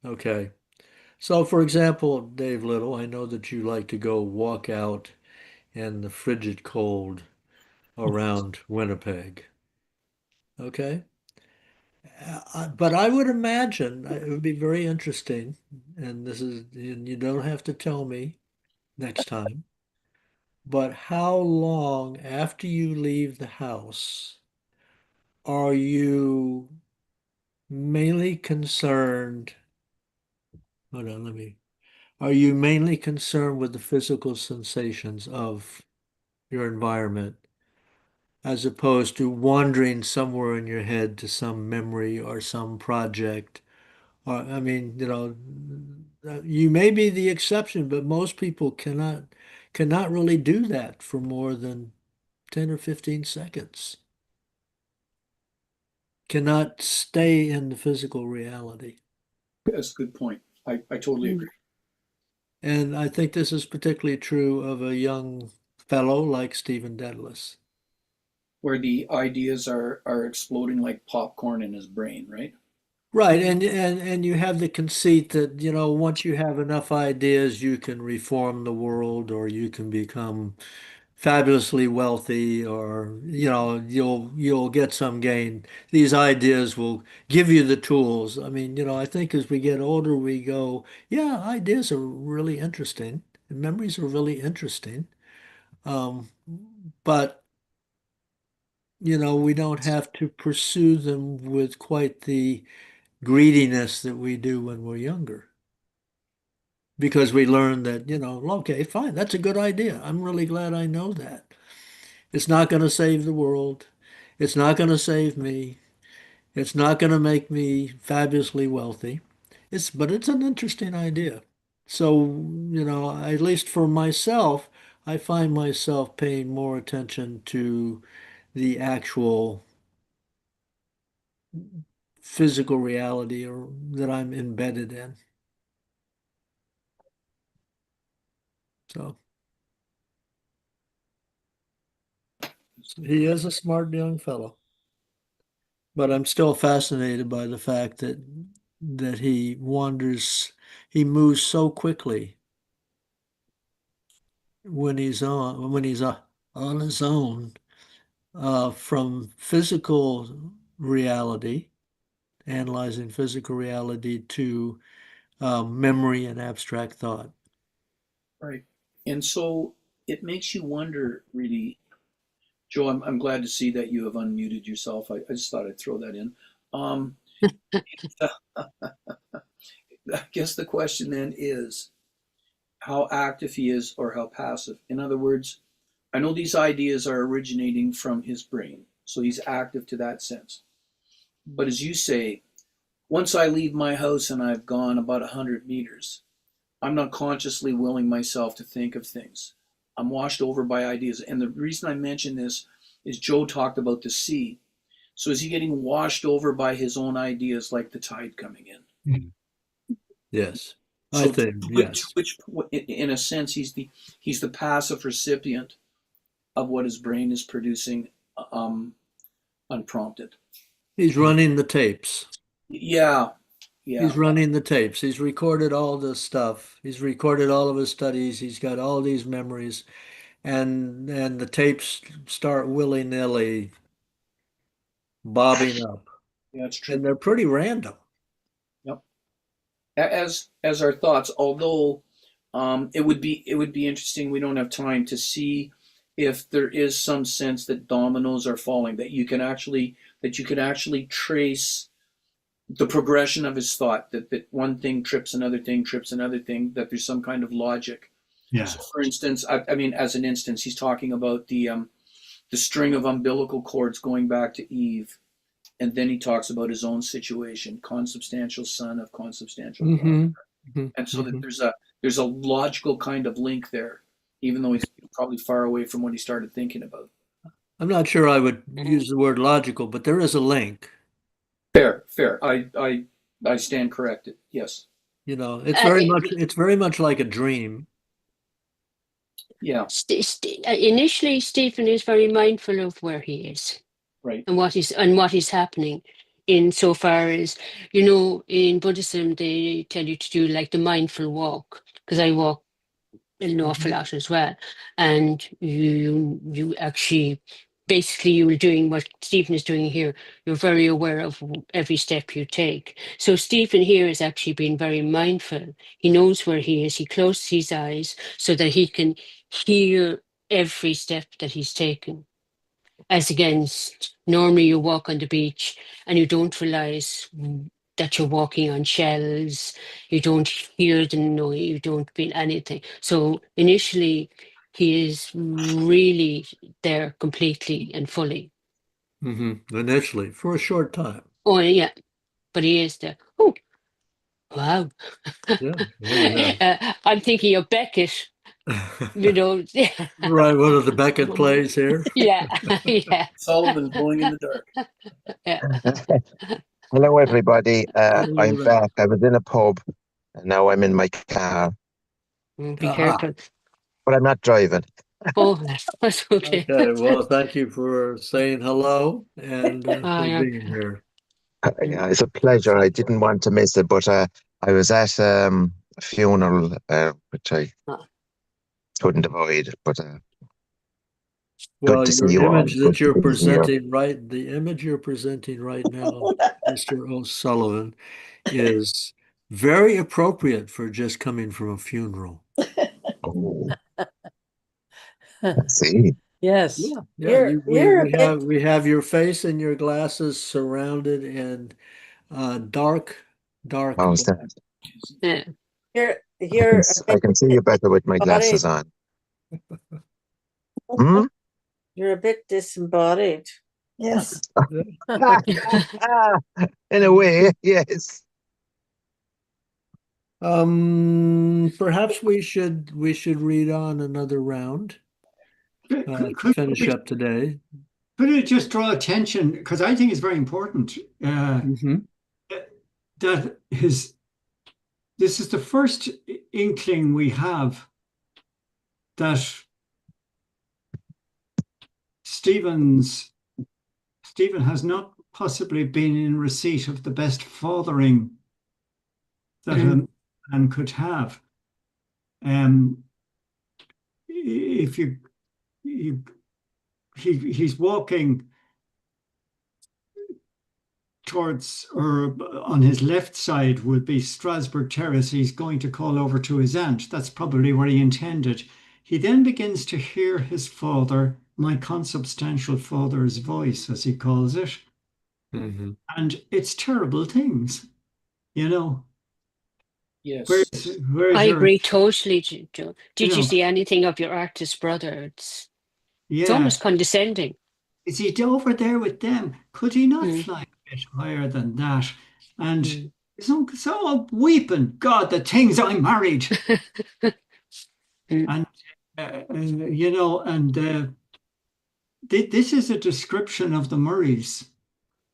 Okay. So, for example, Dave Little, I know that you like to go walk out in the frigid cold around Winnipeg. Okay. But I would imagine it would be very interesting, and and you don't have to tell me next time, but how long after you leave the house are you mainly concerned? Hold on, are you mainly concerned with the physical sensations of your environment as opposed to wandering somewhere in your head to some memory or some project? Or, I mean, you may be the exception, but most people cannot really do that for more than 10 or 15 seconds. Cannot stay in the physical reality. That's a good point. I totally agree. And I think this is particularly true of a young fellow like Stephen Dedalus. Where the ideas are exploding like popcorn in his brain, right? Right, and you have the conceit that, once you have enough ideas, you can reform the world, or you can become fabulously wealthy, or you'll get some gain. These ideas will give you the tools. I mean, I think as we get older, we go, yeah, ideas are really interesting, and memories are really interesting. Um, but we don't have to pursue them with quite the greediness that we do when we're younger. Because we learn that, okay, fine, that's a good idea. I'm really glad I know that. It's not going to save the world. It's not going to save me. It's not going to make me fabulously wealthy. But it's an interesting idea. So, at least for myself, I find myself paying more attention to the actual physical reality or that I'm embedded in. So he is a smart young fellow. But I'm still fascinated by the fact that he moves so quickly when he's on his own, from physical reality, analyzing physical reality, to memory and abstract thought. Right. And so it makes you wonder, really, Joe. I'm glad to see that you have unmuted yourself. I just thought I'd throw that in. Um, I guess the question then is how active he is or how passive. In other words, I know these ideas are originating from his brain, so he's active to that sense. But as you say, once I leave my house and I've gone about 100 meters, I'm not consciously willing myself to think of things. I'm washed over by ideas. And the reason I mention this is Joe talked about the sea. So is he getting washed over by his own ideas like the tide coming in? Yes, I So think yes. which in a sense he's the passive recipient of what his brain is producing unprompted. He's running the tapes. Yeah, He's yeah, running the tapes. He's recorded all this stuff. He's recorded all of his studies. He's got all these memories, and the tapes start willy-nilly bobbing up, yeah, it's true. and they're pretty random. Yep. As our thoughts, although it would be interesting. We don't have time to see if there is some sense that dominoes are falling, that you can actually trace the progression of his thought, that one thing trips another thing, trips another thing, that there's some kind of logic. Yeah. So for instance, I mean, as an instance, he's talking about the string of umbilical cords going back to Eve, and then he talks about his own situation, consubstantial son of consubstantial father. And so that there's a logical kind of link there, even though he's probably far away from what he started thinking about. I'm not sure I would use the word logical, but there is a link. Fair. I stand corrected. Yes. It's very much like a dream. Yeah. Initially, Stephen is very mindful of where he is. Right. And what is happening, insofar as, in Buddhism they tell you to do like the mindful walk, because I walk an awful lot as well, and you actually basically you're doing what Stephen is doing here. You're very aware of every step you take. So Stephen here is actually being very mindful. He knows where he is. He closes his eyes so that he can hear every step that he's taken. As against, normally you walk on the beach and you don't realize that you're walking on shells, you don't hear the noise, you don't feel anything. So initially, he is really there completely and fully. Initially, for a short time. Oh, yeah, but he is there. Oh, wow. Yeah. I'm thinking of Beckett, Right, one of the Beckett plays here. Yeah, yeah. Sullivan going in the dark. Yeah. Hello, everybody. Hello I'm there. back. I was in a pub, and now I'm in my car. Be Ah, careful. but I'm not driving. Oh, that's okay. okay. Well, thank you for saying hello and for Yeah. being here. Yeah, it's a pleasure. I didn't want to miss it, but I was at a funeral, which I Ah, couldn't avoid. But good Well, to see your you all. image Good that to you're be here. presenting right, the image you're presenting right now, Mr. O'Sullivan, is very appropriate for just coming from a funeral. Oh, I see. Yes. Yeah, yeah. You're a bit We have your face and your glasses surrounded in dark How's black. that? yeah. you're a I bit can see you better with my disembodied. glasses on. Hmm? You're a bit disembodied. Yes. In a way, yes. Perhaps we should read on another round to finish up today. Could it just draw attention, because I think it's very important, Mm-hmm. that this is the first inkling we have that Stephen has not possibly been in receipt of the best fathering that a man could have. If he's walking towards, or on his left side would be Strasbourg Terrace. He's going to call over to his aunt. That's probably where he intended. He then begins to hear his father, my consubstantial father's voice, as he calls it. Mm-hmm. And it's terrible things, you know. Yes. Where's I your, agree totally, Joe. you Did you know, see anything of your artist brother? It's yeah. almost condescending. Is he over there with them? Could he not Mm, fly a bit higher than that? And mm, his uncle, so I'm weeping. God, the things I'm married. mm, And, you know, and this is a description of the Murrays.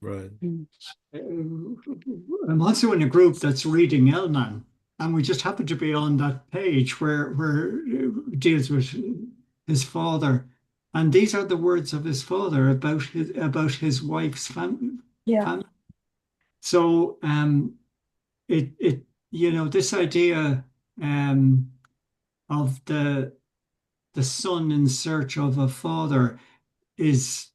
Right. mm, I'm also in a group that's reading Elman, and we just happen to be on that page where it deals with his father. And these are the words of his father about his wife's family. Yeah. So it you know, this idea of the son in search of a father is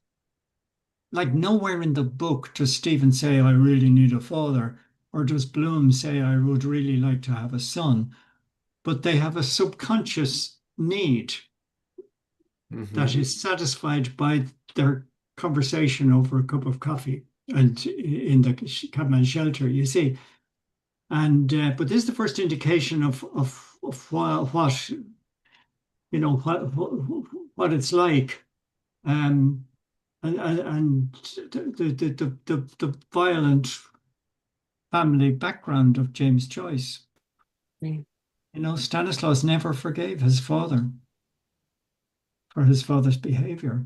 like nowhere in the book does Stephen say, I really need a father, or does Bloom say, I would really like to have a son. But they have a subconscious need Mm-hmm. that is satisfied by their conversation over a cup of coffee and in the cabman shelter, you see. And but this is the first indication of what you know what it's like. Um, and the violent family background of James Joyce. mm. You know, Stanislaus never forgave his father for his father's behavior.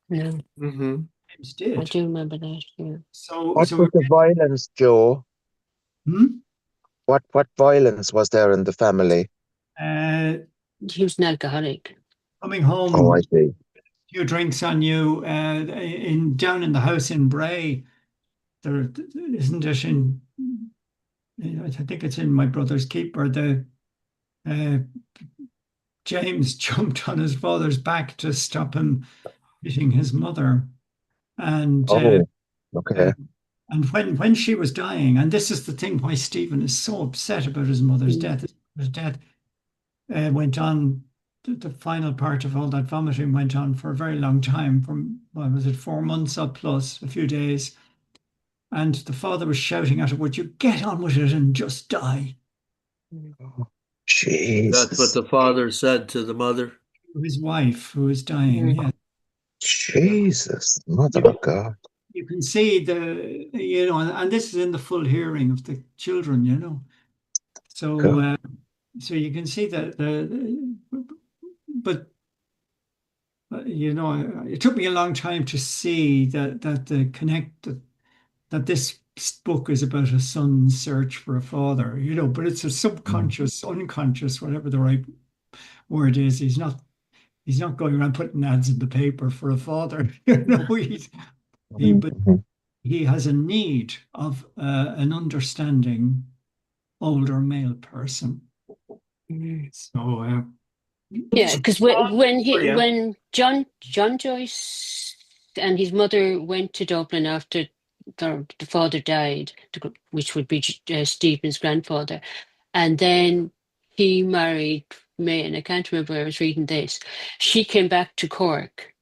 No, Mm-hmm. James I did. do remember that. Yeah. So, What was the violence, Joe? hmm? What violence was there in the family? uh, He was an alcoholic. Coming Oh, I home, see. few drinks on you, in down in the house in Bray. There isn't it in. I think it's in My Brother's Keeper. The uh, James jumped on his father's back to stop him hitting his mother, and Oh, uh, okay. and when she was dying, and this is the thing why Stephen is so upset about his mother's Mm, death. His mother's death went on. The final part of all that vomiting went on for a very long time, from what was it, 4 months up plus a few days. And the father was shouting at her, "Would you get on with it and just die?" mm, Oh, That's what Jesus. the father said to the mother. His wife, who was dying, mm, yeah. Jesus, Mother You, of God. you can see you know, and this is in the full hearing of the children, you know. So, God. so you can see that, but you know, it took me a long time to see that the connect that this book is about a son's search for a father, you know, but it's a Mm. subconscious, unconscious, whatever the right word is. He's not going around putting ads in the paper for a father. You know, but Mhm. he has a need of an understanding older male person. Mm. So Yeah, because when Yeah. when John Joyce and his mother went to Dublin after the father died, which would be Stephen's grandfather, and then he married May, and I can't remember where I was reading this. She came back to Cork,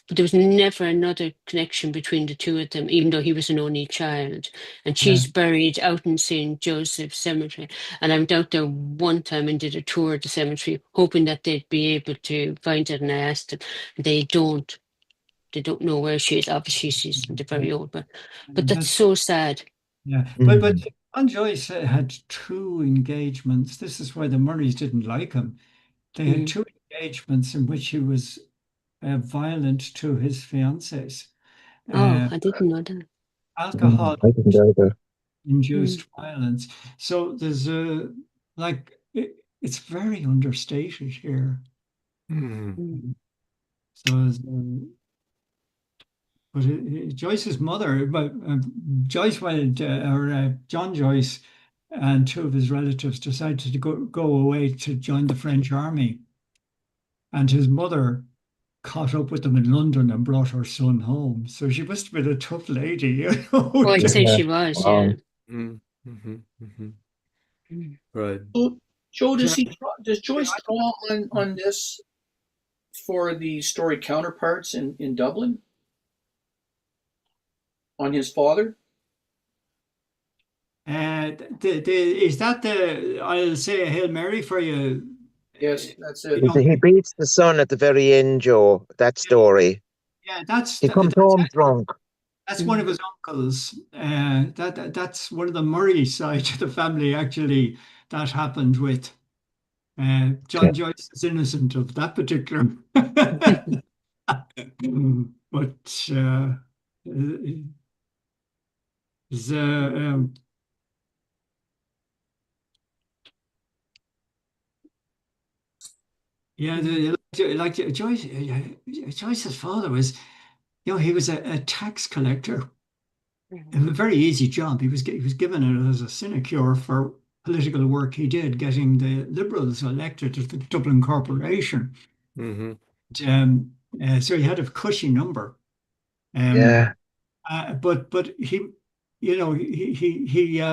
but there was never another connection between the two of them, even though he was an only child. And yeah, she's buried out in St. Joseph's Cemetery. And I went out there one time and did a tour of the cemetery, hoping that they'd be able to find it. And I asked them, they don't. They don't know where she is. Obviously, she's very old, but and that's that's so sad. yeah. But Mm. John Joyce had two engagements. This is why the Murrays didn't like him. They had Mm. two engagements in which he was violent to his fiancées. Oh, Uh, I didn't know that. alcohol I didn't either. Mm. induced violence. So there's it's very understated here. Mhm. Mm. So but Joyce's mother, but Joyce wanted, or John Joyce and two of his relatives decided to go away to join the French army, and his mother caught up with them in London and brought her son home. So she must have been a tough lady, you know. Oh, I'd say Yeah. she was, yeah. Wow. Mhm. Mhm. Mhm. Mm. Right. So, Joe, Yeah. does Joyce draw on this for the story counterparts in Dublin on his father? Is that the I'll say a Hail Mary for you? Yes, that's You it. know, He beats the son at the very end, Joe. That yeah, story. yeah, He comes home drunk. that's one of Mm. his uncles. That's one of the Murray side of the family actually that happened with. Yeah. John Joyce is innocent of that particular. But the yeah, like Joyce, Joyce's father was, he was a tax collector. It was a very easy job. He was given it as a sinecure for political work he did, getting the Liberals elected to the Dublin Corporation. Mhm. So he had a cushy number. Um, Yeah. but he, he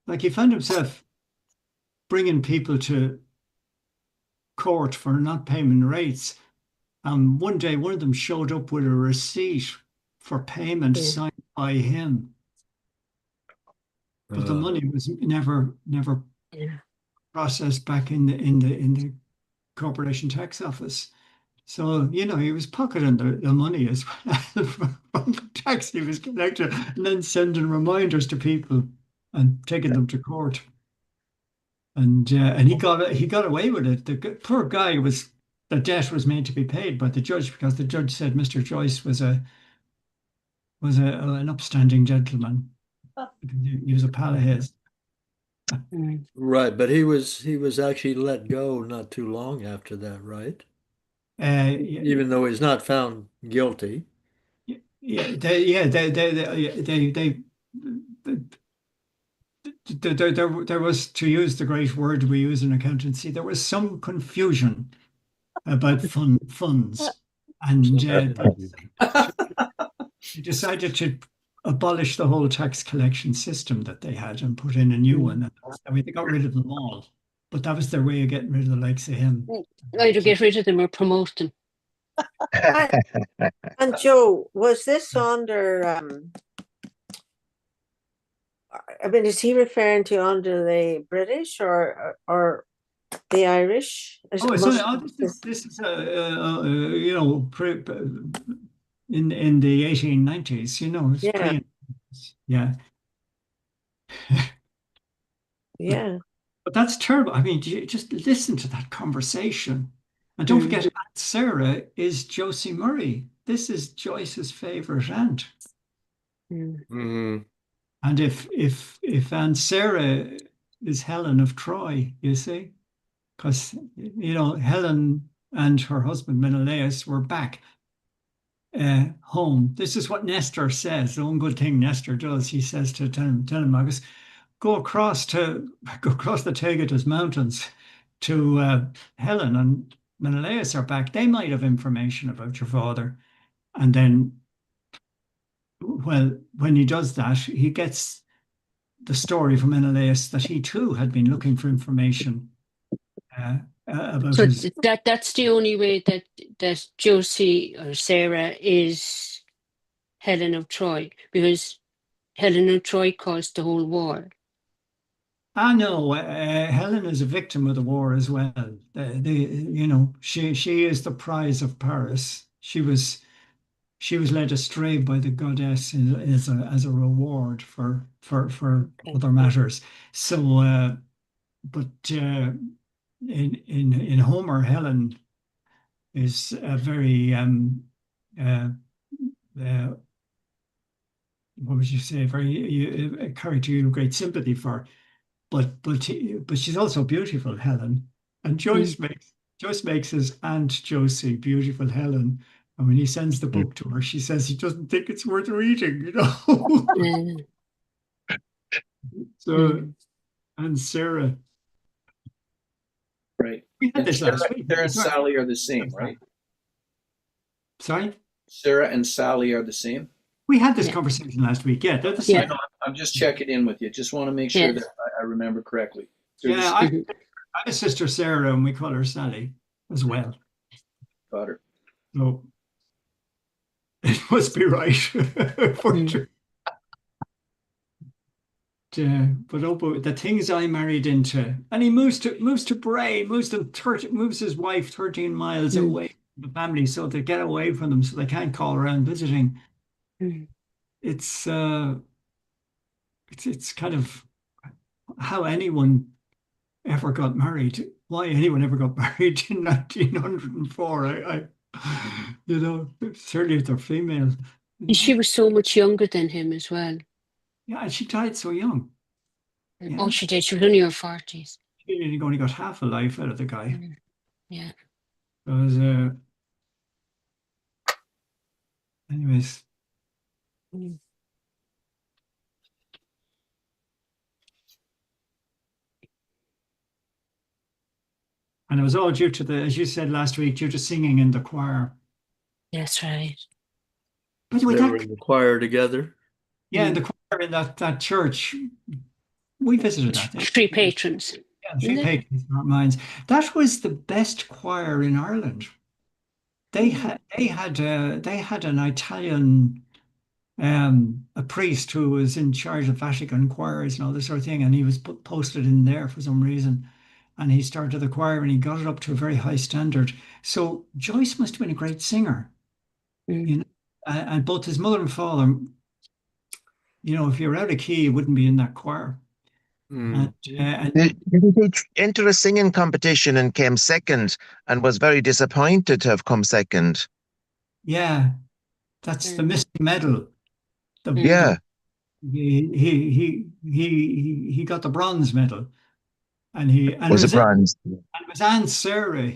like he found himself bringing people to court for not paying rates. One day, one of them showed up with a receipt for payment Mm. signed by him, but the Uh, money was never Yeah. processed back in the corporation tax office. So, he was pocketing the money as well from the tax he was collecting, and then sending reminders to people and taking them to court. And he got away with it. Poor guy the debt was made to be paid by the judge because the judge said Mr. Joyce was an upstanding gentleman. He was a pal of his. Mm. right, but he was actually let go not too long after that, right? Yeah, Even though he's not found guilty. yeah, there was, to use the great word we use in accountancy, there was some confusion about funds, and they decided to abolish the whole tax collection system that they had and put in a new Mm. one. I mean, they got rid of them all, but that was their way of getting rid of the likes of him. Either get rid of them or promote them. And Joe, was this under I mean, is he referring to under the British or the Irish? Oh, it's only, Must this is in the 1890s, it's yeah, yeah. yeah. But that's terrible. I mean, you just listen to that conversation. And don't Mm. forget, Aunt Sarah is Josie Murray. This is Joyce's favorite aunt. Mm. Mhm. And if Aunt Sarah is Helen of Troy, you see, because Helen and her husband Menelaus were back home. This is what Nestor says. The one good thing Nestor does, he says to Telemachus, go across the Tagetes mountains to Helen and Menelaus are back. They might have information about your father. And then, well, when he does that, he gets the story from Menelaus that he too had been looking for information about So his. that's the only way that Josie or Sarah is Helen of Troy, because Helen of Troy caused the whole war. No, Helen is a victim of the war as well. She is the prize of Paris. She was led astray by the goddess as a reward for Okay. other matters. So, but in Homer, Helen is a very uh, what would you say? A character you have great sympathy for. But she's also beautiful, Helen. And Joyce makes his Aunt Josie beautiful Helen. And when he sends the book to her, she says he doesn't think it's worth reading, So, and Sarah, Right. we had And this last week. Sarah and Sally are the same, right? Sorry? Sarah and Sally are the same. We had this Yeah. conversation last week. Yeah, they're the I same. know. I'm just checking in with you. Just want to make sure that I remember correctly. They're the Yeah, same. I have a sister Sarah, and we call her Sally as well. Got her. So it must be right. But the things I married into, and he moves to Bray, moves his wife 13 miles away from the family, so to get away from them, so they can't call around visiting. It's kind of how anyone ever got married. Why anyone ever got married in 1904? Certainly if they're female. She was so much younger than him as well. Yeah, and she died so young. Oh, she did. She was only in her 40s. She only got half a life out of the guy. Yeah. Because, anyways. And it was all due to as you said last week, due to singing in the choir. That's right. By the way, They were in the choir together. Yeah, in the choir in that church. We visited that. Three patrons. Yeah, three patrons, not mine. That was the best choir in Ireland. They had an Italian a priest who was in charge of Vatican choirs and all this sort of thing, and he was posted in there for some reason. And he started the choir and he got it up to a very high standard. So Joyce must have been a great singer. And both his mother and father, if you're out of key, you wouldn't be in that choir. And Didn't he enter a singing competition and came second and was very disappointed to have come second? Yeah, that's the Misty Medal. Yeah. He got the bronze medal. And Was it bronze? And it was Aunt Sarah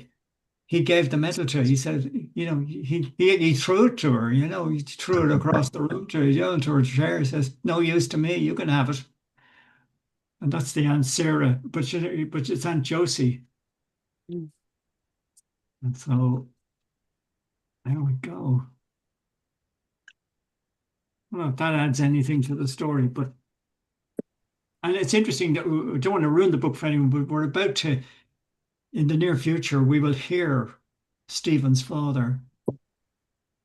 he gave the medal to. He said, he threw it to her, he threw it across the room to her, to her chair. He says, no use to me, you can have it. And that's the Aunt Sarah, but it's Aunt Josie. And so there we go. I don't know if that adds anything to the story, and it's interesting that we don't want to ruin the book for anyone, but we're about to, in the near future, we will hear Stephen's father.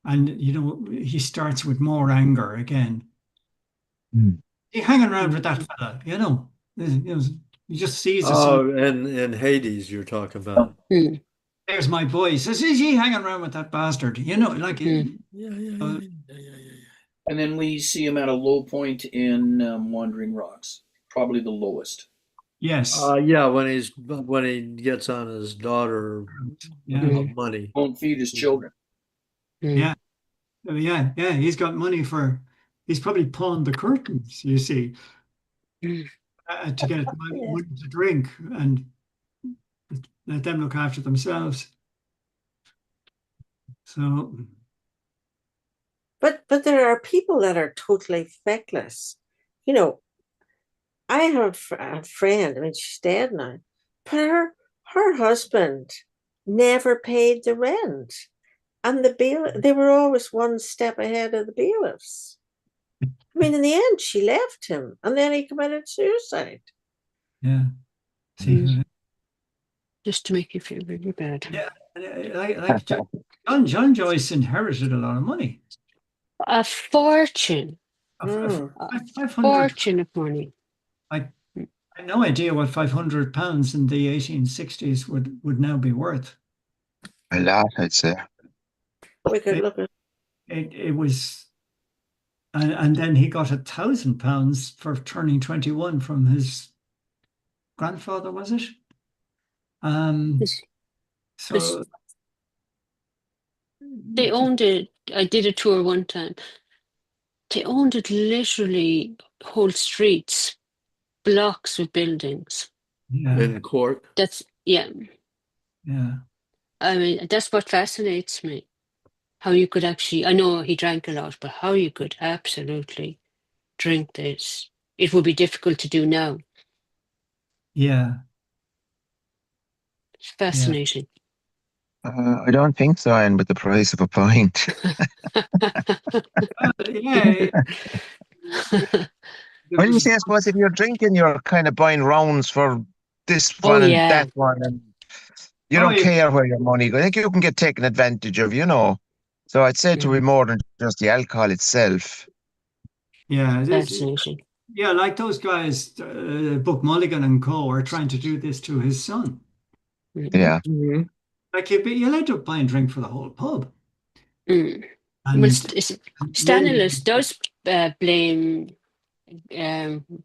And, he starts with more anger again. He's hanging around with that fella, he just sees us. Oh, and Hades you're talking about. There's my boy. He says, is he hanging around with that bastard? Like Yeah. And then we see him at a low point in Wandering Rocks, probably the lowest. Yes. Yeah, when he gets on his daughter money. Won't feed his children. Yeah. He's got money he's probably pawned the curtains, you see, to get money to drink. And let them look after themselves. So, But there are people that are totally feckless. You know, I have a friend, I mean, she's dead now, but her husband never paid the rent. And they were always one step ahead of the bailiffs. I mean, in the end, she left him, and then he committed suicide. yeah. See, just to make you feel really bad. yeah, like John Joyce inherited a lot of money. A fortune. Mm. A 500. fortune of money. I had no idea what £500 in the 1860s would now be worth. A lot, I'd say. We could It, look at it was, and then he got £1,000 for turning 21 from his grandfather, was it? This- So They owned it. I did a tour one time. They owned it literally whole streets, blocks of buildings. yeah, In Cork. That's, yeah. yeah, I mean, that's what fascinates me. How you could actually, I know he drank a lot, but how you could absolutely drink this. It would be difficult to do now. yeah, It's yeah. fascinating. I don't think so, and with the price of a pint. Yeah, there Well, you was, see, I suppose if you're drinking, you're kind of buying rounds for this Oh, one and yeah. that one, and you oh, don't care where your money goes. I think you can get taken advantage of, you know. So I'd say to be Mm, more than just the alcohol itself. yeah, it is. fascinating. Yeah, like those guys, Buck Mulligan and co. are trying to do this to his son. Mhm. Yeah. Mhm. Like you'll end up buying drink for the whole pub, Mm. Well, and Stanilis then does blame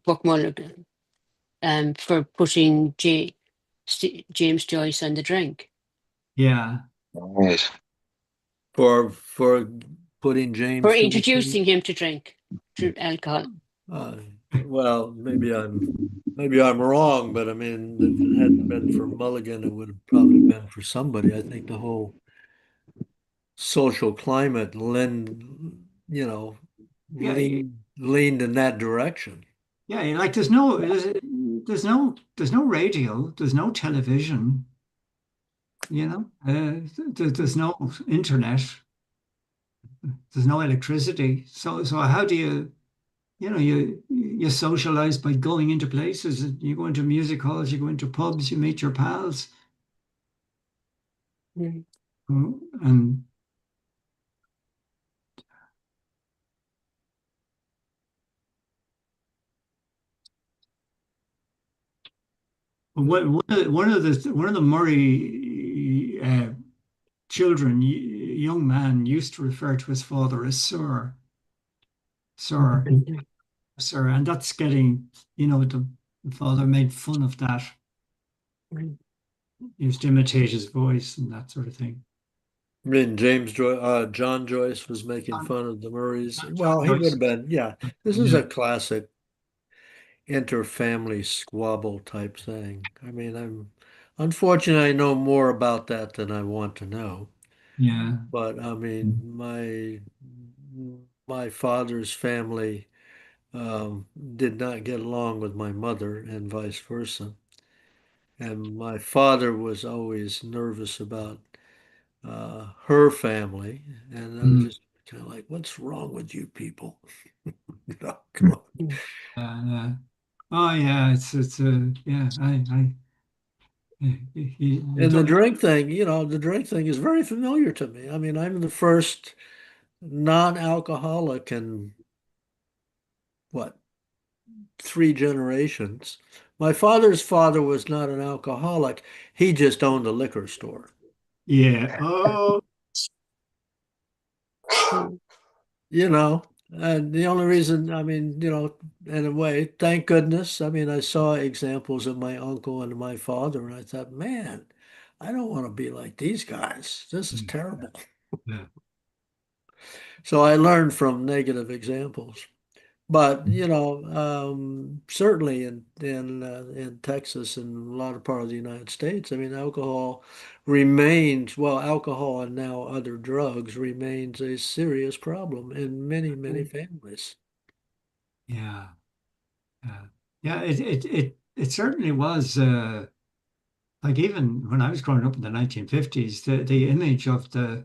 Buck Mulligan for putting James Joyce on the drink. yeah, Right. For putting For James to the scene. introducing him to drink, to alcohol. Uh, well, maybe I'm wrong, but I mean, if it hadn't been for Mulligan, it would have probably been for somebody. I think the whole social climate yeah, leaned in that direction. yeah. Like there's no radio, there's no television, there's no internet, there's no electricity. So how do you socialize by going into places? You go into music halls, you go into pubs, you meet your pals, Mm. and one of the Murray children, young man, used to refer to his father as Sir, Mhm. Sir, and that's getting, the father made fun of that. Mm. He used to imitate his voice and that sort of thing. I mean, John Joyce was making fun of the Murrays. John Well, he would Joyce. have been, yeah. This is Yeah, a classic inter-family squabble type thing. I mean, unfortunately, I know more about that than I want to know. yeah, But I mean, my father's family did not get along with my mother and vice versa. And my father was always nervous about her family. And I was mm, just kind of like, what's wrong with you people? No, come on. Mm. yeah. Oh yeah, it's yeah. You And the don't. drink thing, the drink thing is very familiar to me. I mean, I'm the first non-alcoholic in what, 3 generations. My father's father was not an alcoholic. He just owned a liquor store. Yeah. Oh, Mm. And the only reason, I mean, in a way, thank goodness. I mean, I saw examples of my uncle and my father, and I thought, man, I don't want to be like these guys. This is terrible. yeah. So I learned from negative examples. But certainly in Texas and a lot of parts of the United States, I mean, alcohol and now other drugs remains a serious problem in many, many families. Yeah, yeah, yeah. It certainly was. Like even when I was growing up in the 1950s, the image of the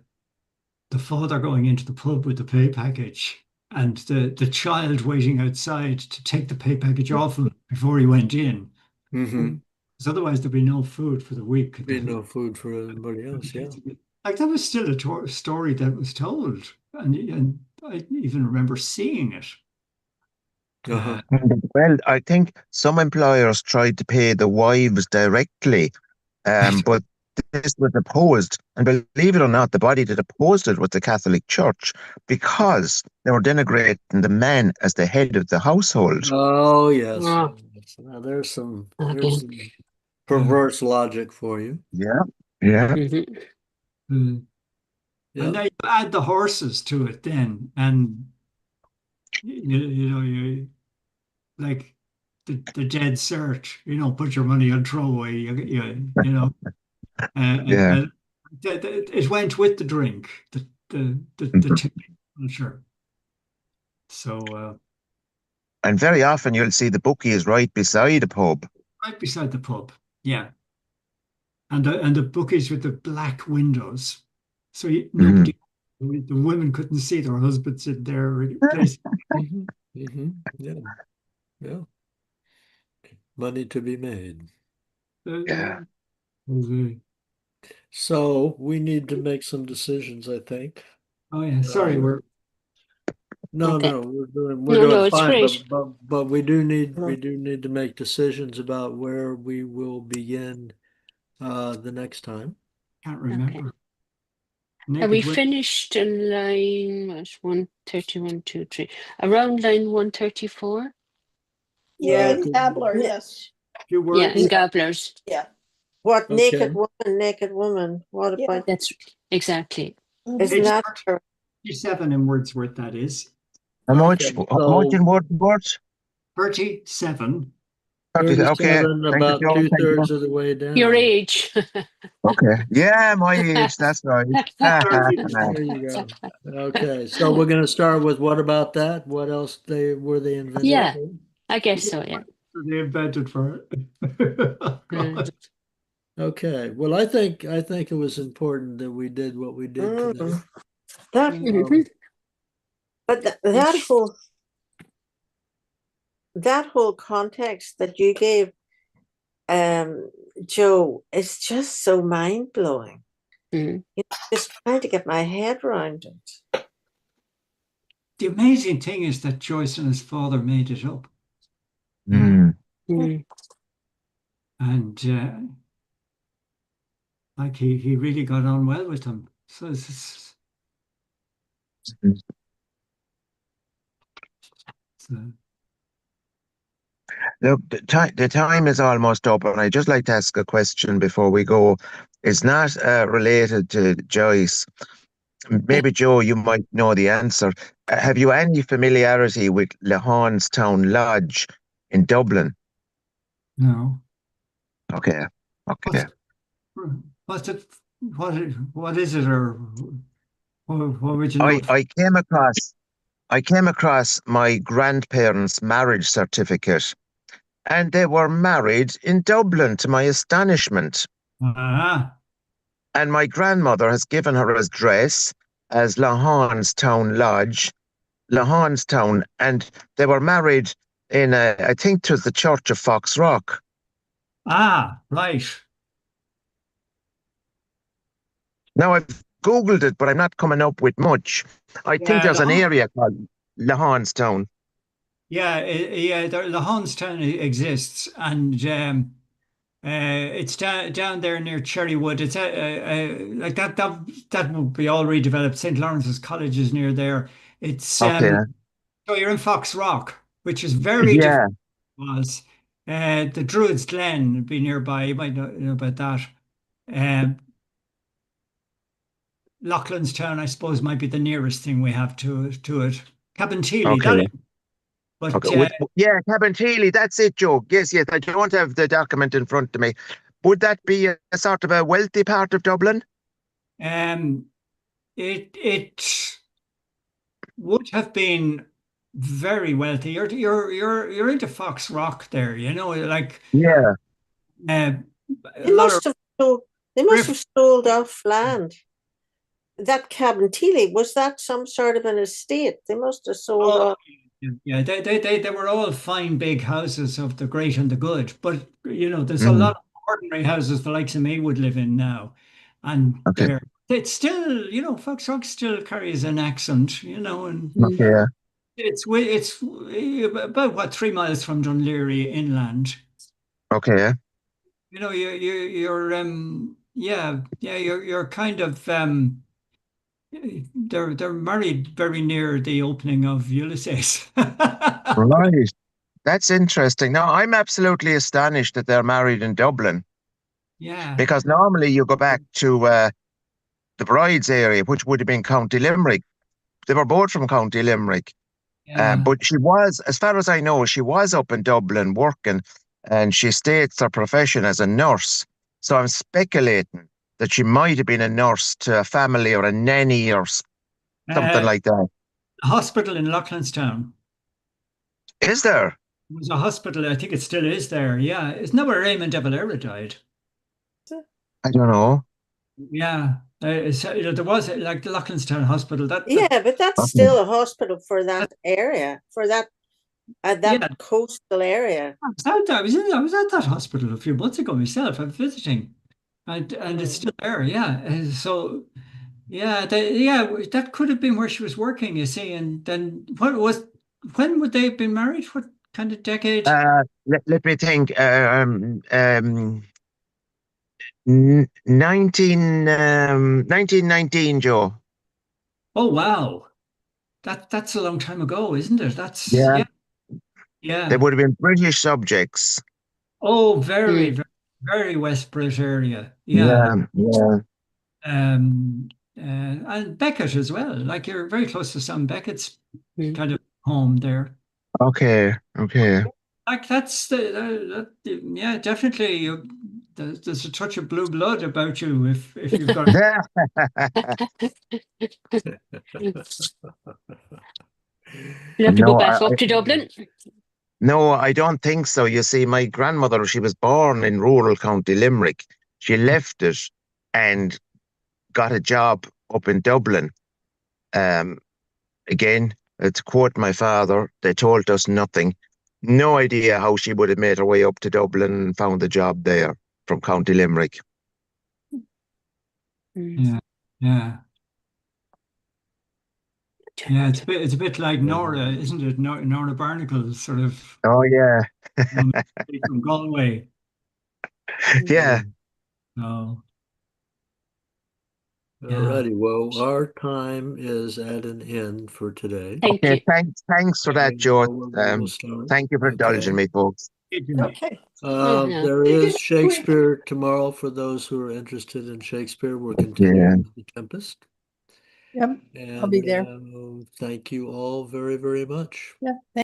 father going into the pub with the pay package and the child waiting outside to take the pay package off him before he went in. Mm-hmm. Because otherwise there'd be no food for the week. Be no food for anybody else, yeah. Like that was still a story that was told, and I even remember seeing it. Uh-huh. Well, I think some employers tried to pay the wives directly, but this was opposed. And believe it or not, the body that opposed it was the Catholic Church because they were denigrating the man as the head of the household. Oh, yes. Oh, Now, there's again. some perverse logic for you. Yeah, yeah. Mm-hmm. And Yeah. now you add the horses to it then, and you like the dead cert, put your money on throwaway, Yeah. and it went with the drink, the Mhm. tipping culture. So And very often you'll see the bookie is right beside a pub. right beside the pub, yeah, and the bookies with the black windows, so Mhm. nobody, the women couldn't see their husbands in their place. Mm-hmm. Mm-hmm. Yeah. Yeah. Money to be made. Yeah. Uh, So we need to make some decisions, I think. oh yeah, sorry, we're No, Okay. no, we're No, doing it's fine, great. but we do need Mhm. to make decisions about where we will begin the next time. can't Okay. remember. Are we Naked women. finished in line 131, 2, 3, around line 134? Yeah, Yeah. in Gabler, yes. Few Yeah, in words. Gabler's. Yeah. What Okay. naked woman? What Yeah. about? That's exactly. Isn't Page that her? 37 in Wordsworth, that is. How much? Okay. How much So in words? 37. 30. Okay. 37, Thank you, about Joe. Thank you. two-thirds of the way Your down. age. Okay. Yeah, my age. That's right. 30. There you go. Okay, so we're going to start with what about that? What else were they invented Yeah, for? I guess so, yeah. They invented for it. Oh, God. Okay. Well, I think it was important that we did what we did today. That, Mhm. but that whole context that you gave, Joe, is just so mind blowing. Mhm. Just trying to get my head around it. The amazing thing is that Joyce and his father made it up. Mm. Mhm. And like he really got on well with them. So so Look, the time is almost up, and I'd just like to ask a question before we go. It's not related to Joyce. Okay. Maybe Joe, you might know the answer. Have you any familiarity with Town Lodge in Dublin? no. Okay, okay. What's what's it what is it, or what would you know I it for? I came across I came across my grandparents' marriage certificate, and they were married in Dublin to my astonishment. Ah, And my grandmother has given her address as Town Lodge, Town, and they were married in I think 'twas the Church of Foxrock. right. Now I've Googled it, but I'm not coming up with much. I think Yeah, there's an area called Town. yeah, the Hunstown exists, and it's down there near Cherrywood. It's like that would be all redeveloped. St. Lawrence's College is near there. It's Okay. so you're in Fox Rock, which is very different Yeah. than it was. The Druids Glen would be nearby. You might know about that. Um, Loughlinstown, I suppose, might be the nearest thing we have to it. Cabinteely, Okay. But Okay. Yeah, Cabinteely, that's it, Joe. Yes, yes. I don't have the document in front of me. Would that be a sort of a wealthy part of Dublin? it would have been very wealthy. You're into Fox Rock there, like Yeah. uh, a They lot of must have sold, they must riff. have sold off land. That Cabinteely, was that some sort of an estate? They must have sold Oh, off. yeah, they were all fine big houses of the great and the good. But there's a Mm, lot of ordinary houses the likes of me would live in now, and okay. it's still, Fox Rock still carries an accent, and Mm. Okay. it's about what 3 miles from Dunleary inland. Okay. You're kind of they're married very near the opening of Ulysses. Right. That's interesting. Now, I'm absolutely astonished that they're married in Dublin Yeah, because normally you go back to the bride's area, which would have been County Limerick. They were both from County Limerick. yeah. But she was, as far as I know, she was up in Dublin working, and she states her profession as a nurse. So I'm speculating that she might have been a nurse to a family or a nanny or something Uh, like that. hospital in Loughlinstown. Is there? It was a hospital. I think it still is there. Yeah, it's not where Raymond de Valera died. I don't know. Yeah, there was like the Loughlinstown Hospital. Yeah, but that's Okay. still a hospital for that area, for that Yeah, that coastal area. I was at that hospital a few months ago myself. I'm visiting, and it's still there. Yeah, so yeah, that could have been where she was working. You see, and then when would they have been married? What kind of decade? Let me think. 1919, Joe. Oh wow, that's a long time ago, isn't it? That's Yeah. yeah, They yeah. would have been British subjects. Oh, very, Mm. very, very West British area. Yeah. Yeah, yeah. And Beckett as well. Like you're very close to Sam Beckett's Mm. kind of home there. Okay, okay. Like that's yeah, definitely. There's a touch of blue blood about you if you've got. You'll have to go No, back up to Dublin. no, I don't think so. You see, my grandmother, she was born in rural County Limerick. She left it and got a job up in Dublin. Um, Again, to quote my father, they told us nothing. No idea how she would have made her way up to Dublin and found a job there from County Limerick. Mm. Yeah, yeah, yeah. It's a bit like Nora, isn't it? Nora Barnacle, sort of Oh yeah, from Galway. yeah. No, yeah. Alrighty, well, our time is at an end for today. Thank Okay, you. thanks for that, And Joe. we will start. Thank you for indulging Okay. me, folks. Okay. No. There is Shakespeare tomorrow for those who are interested in Shakespeare. We're Yeah. continuing with The Tempest. Yep, I'll be And there. thank you all very, very much. Yeah.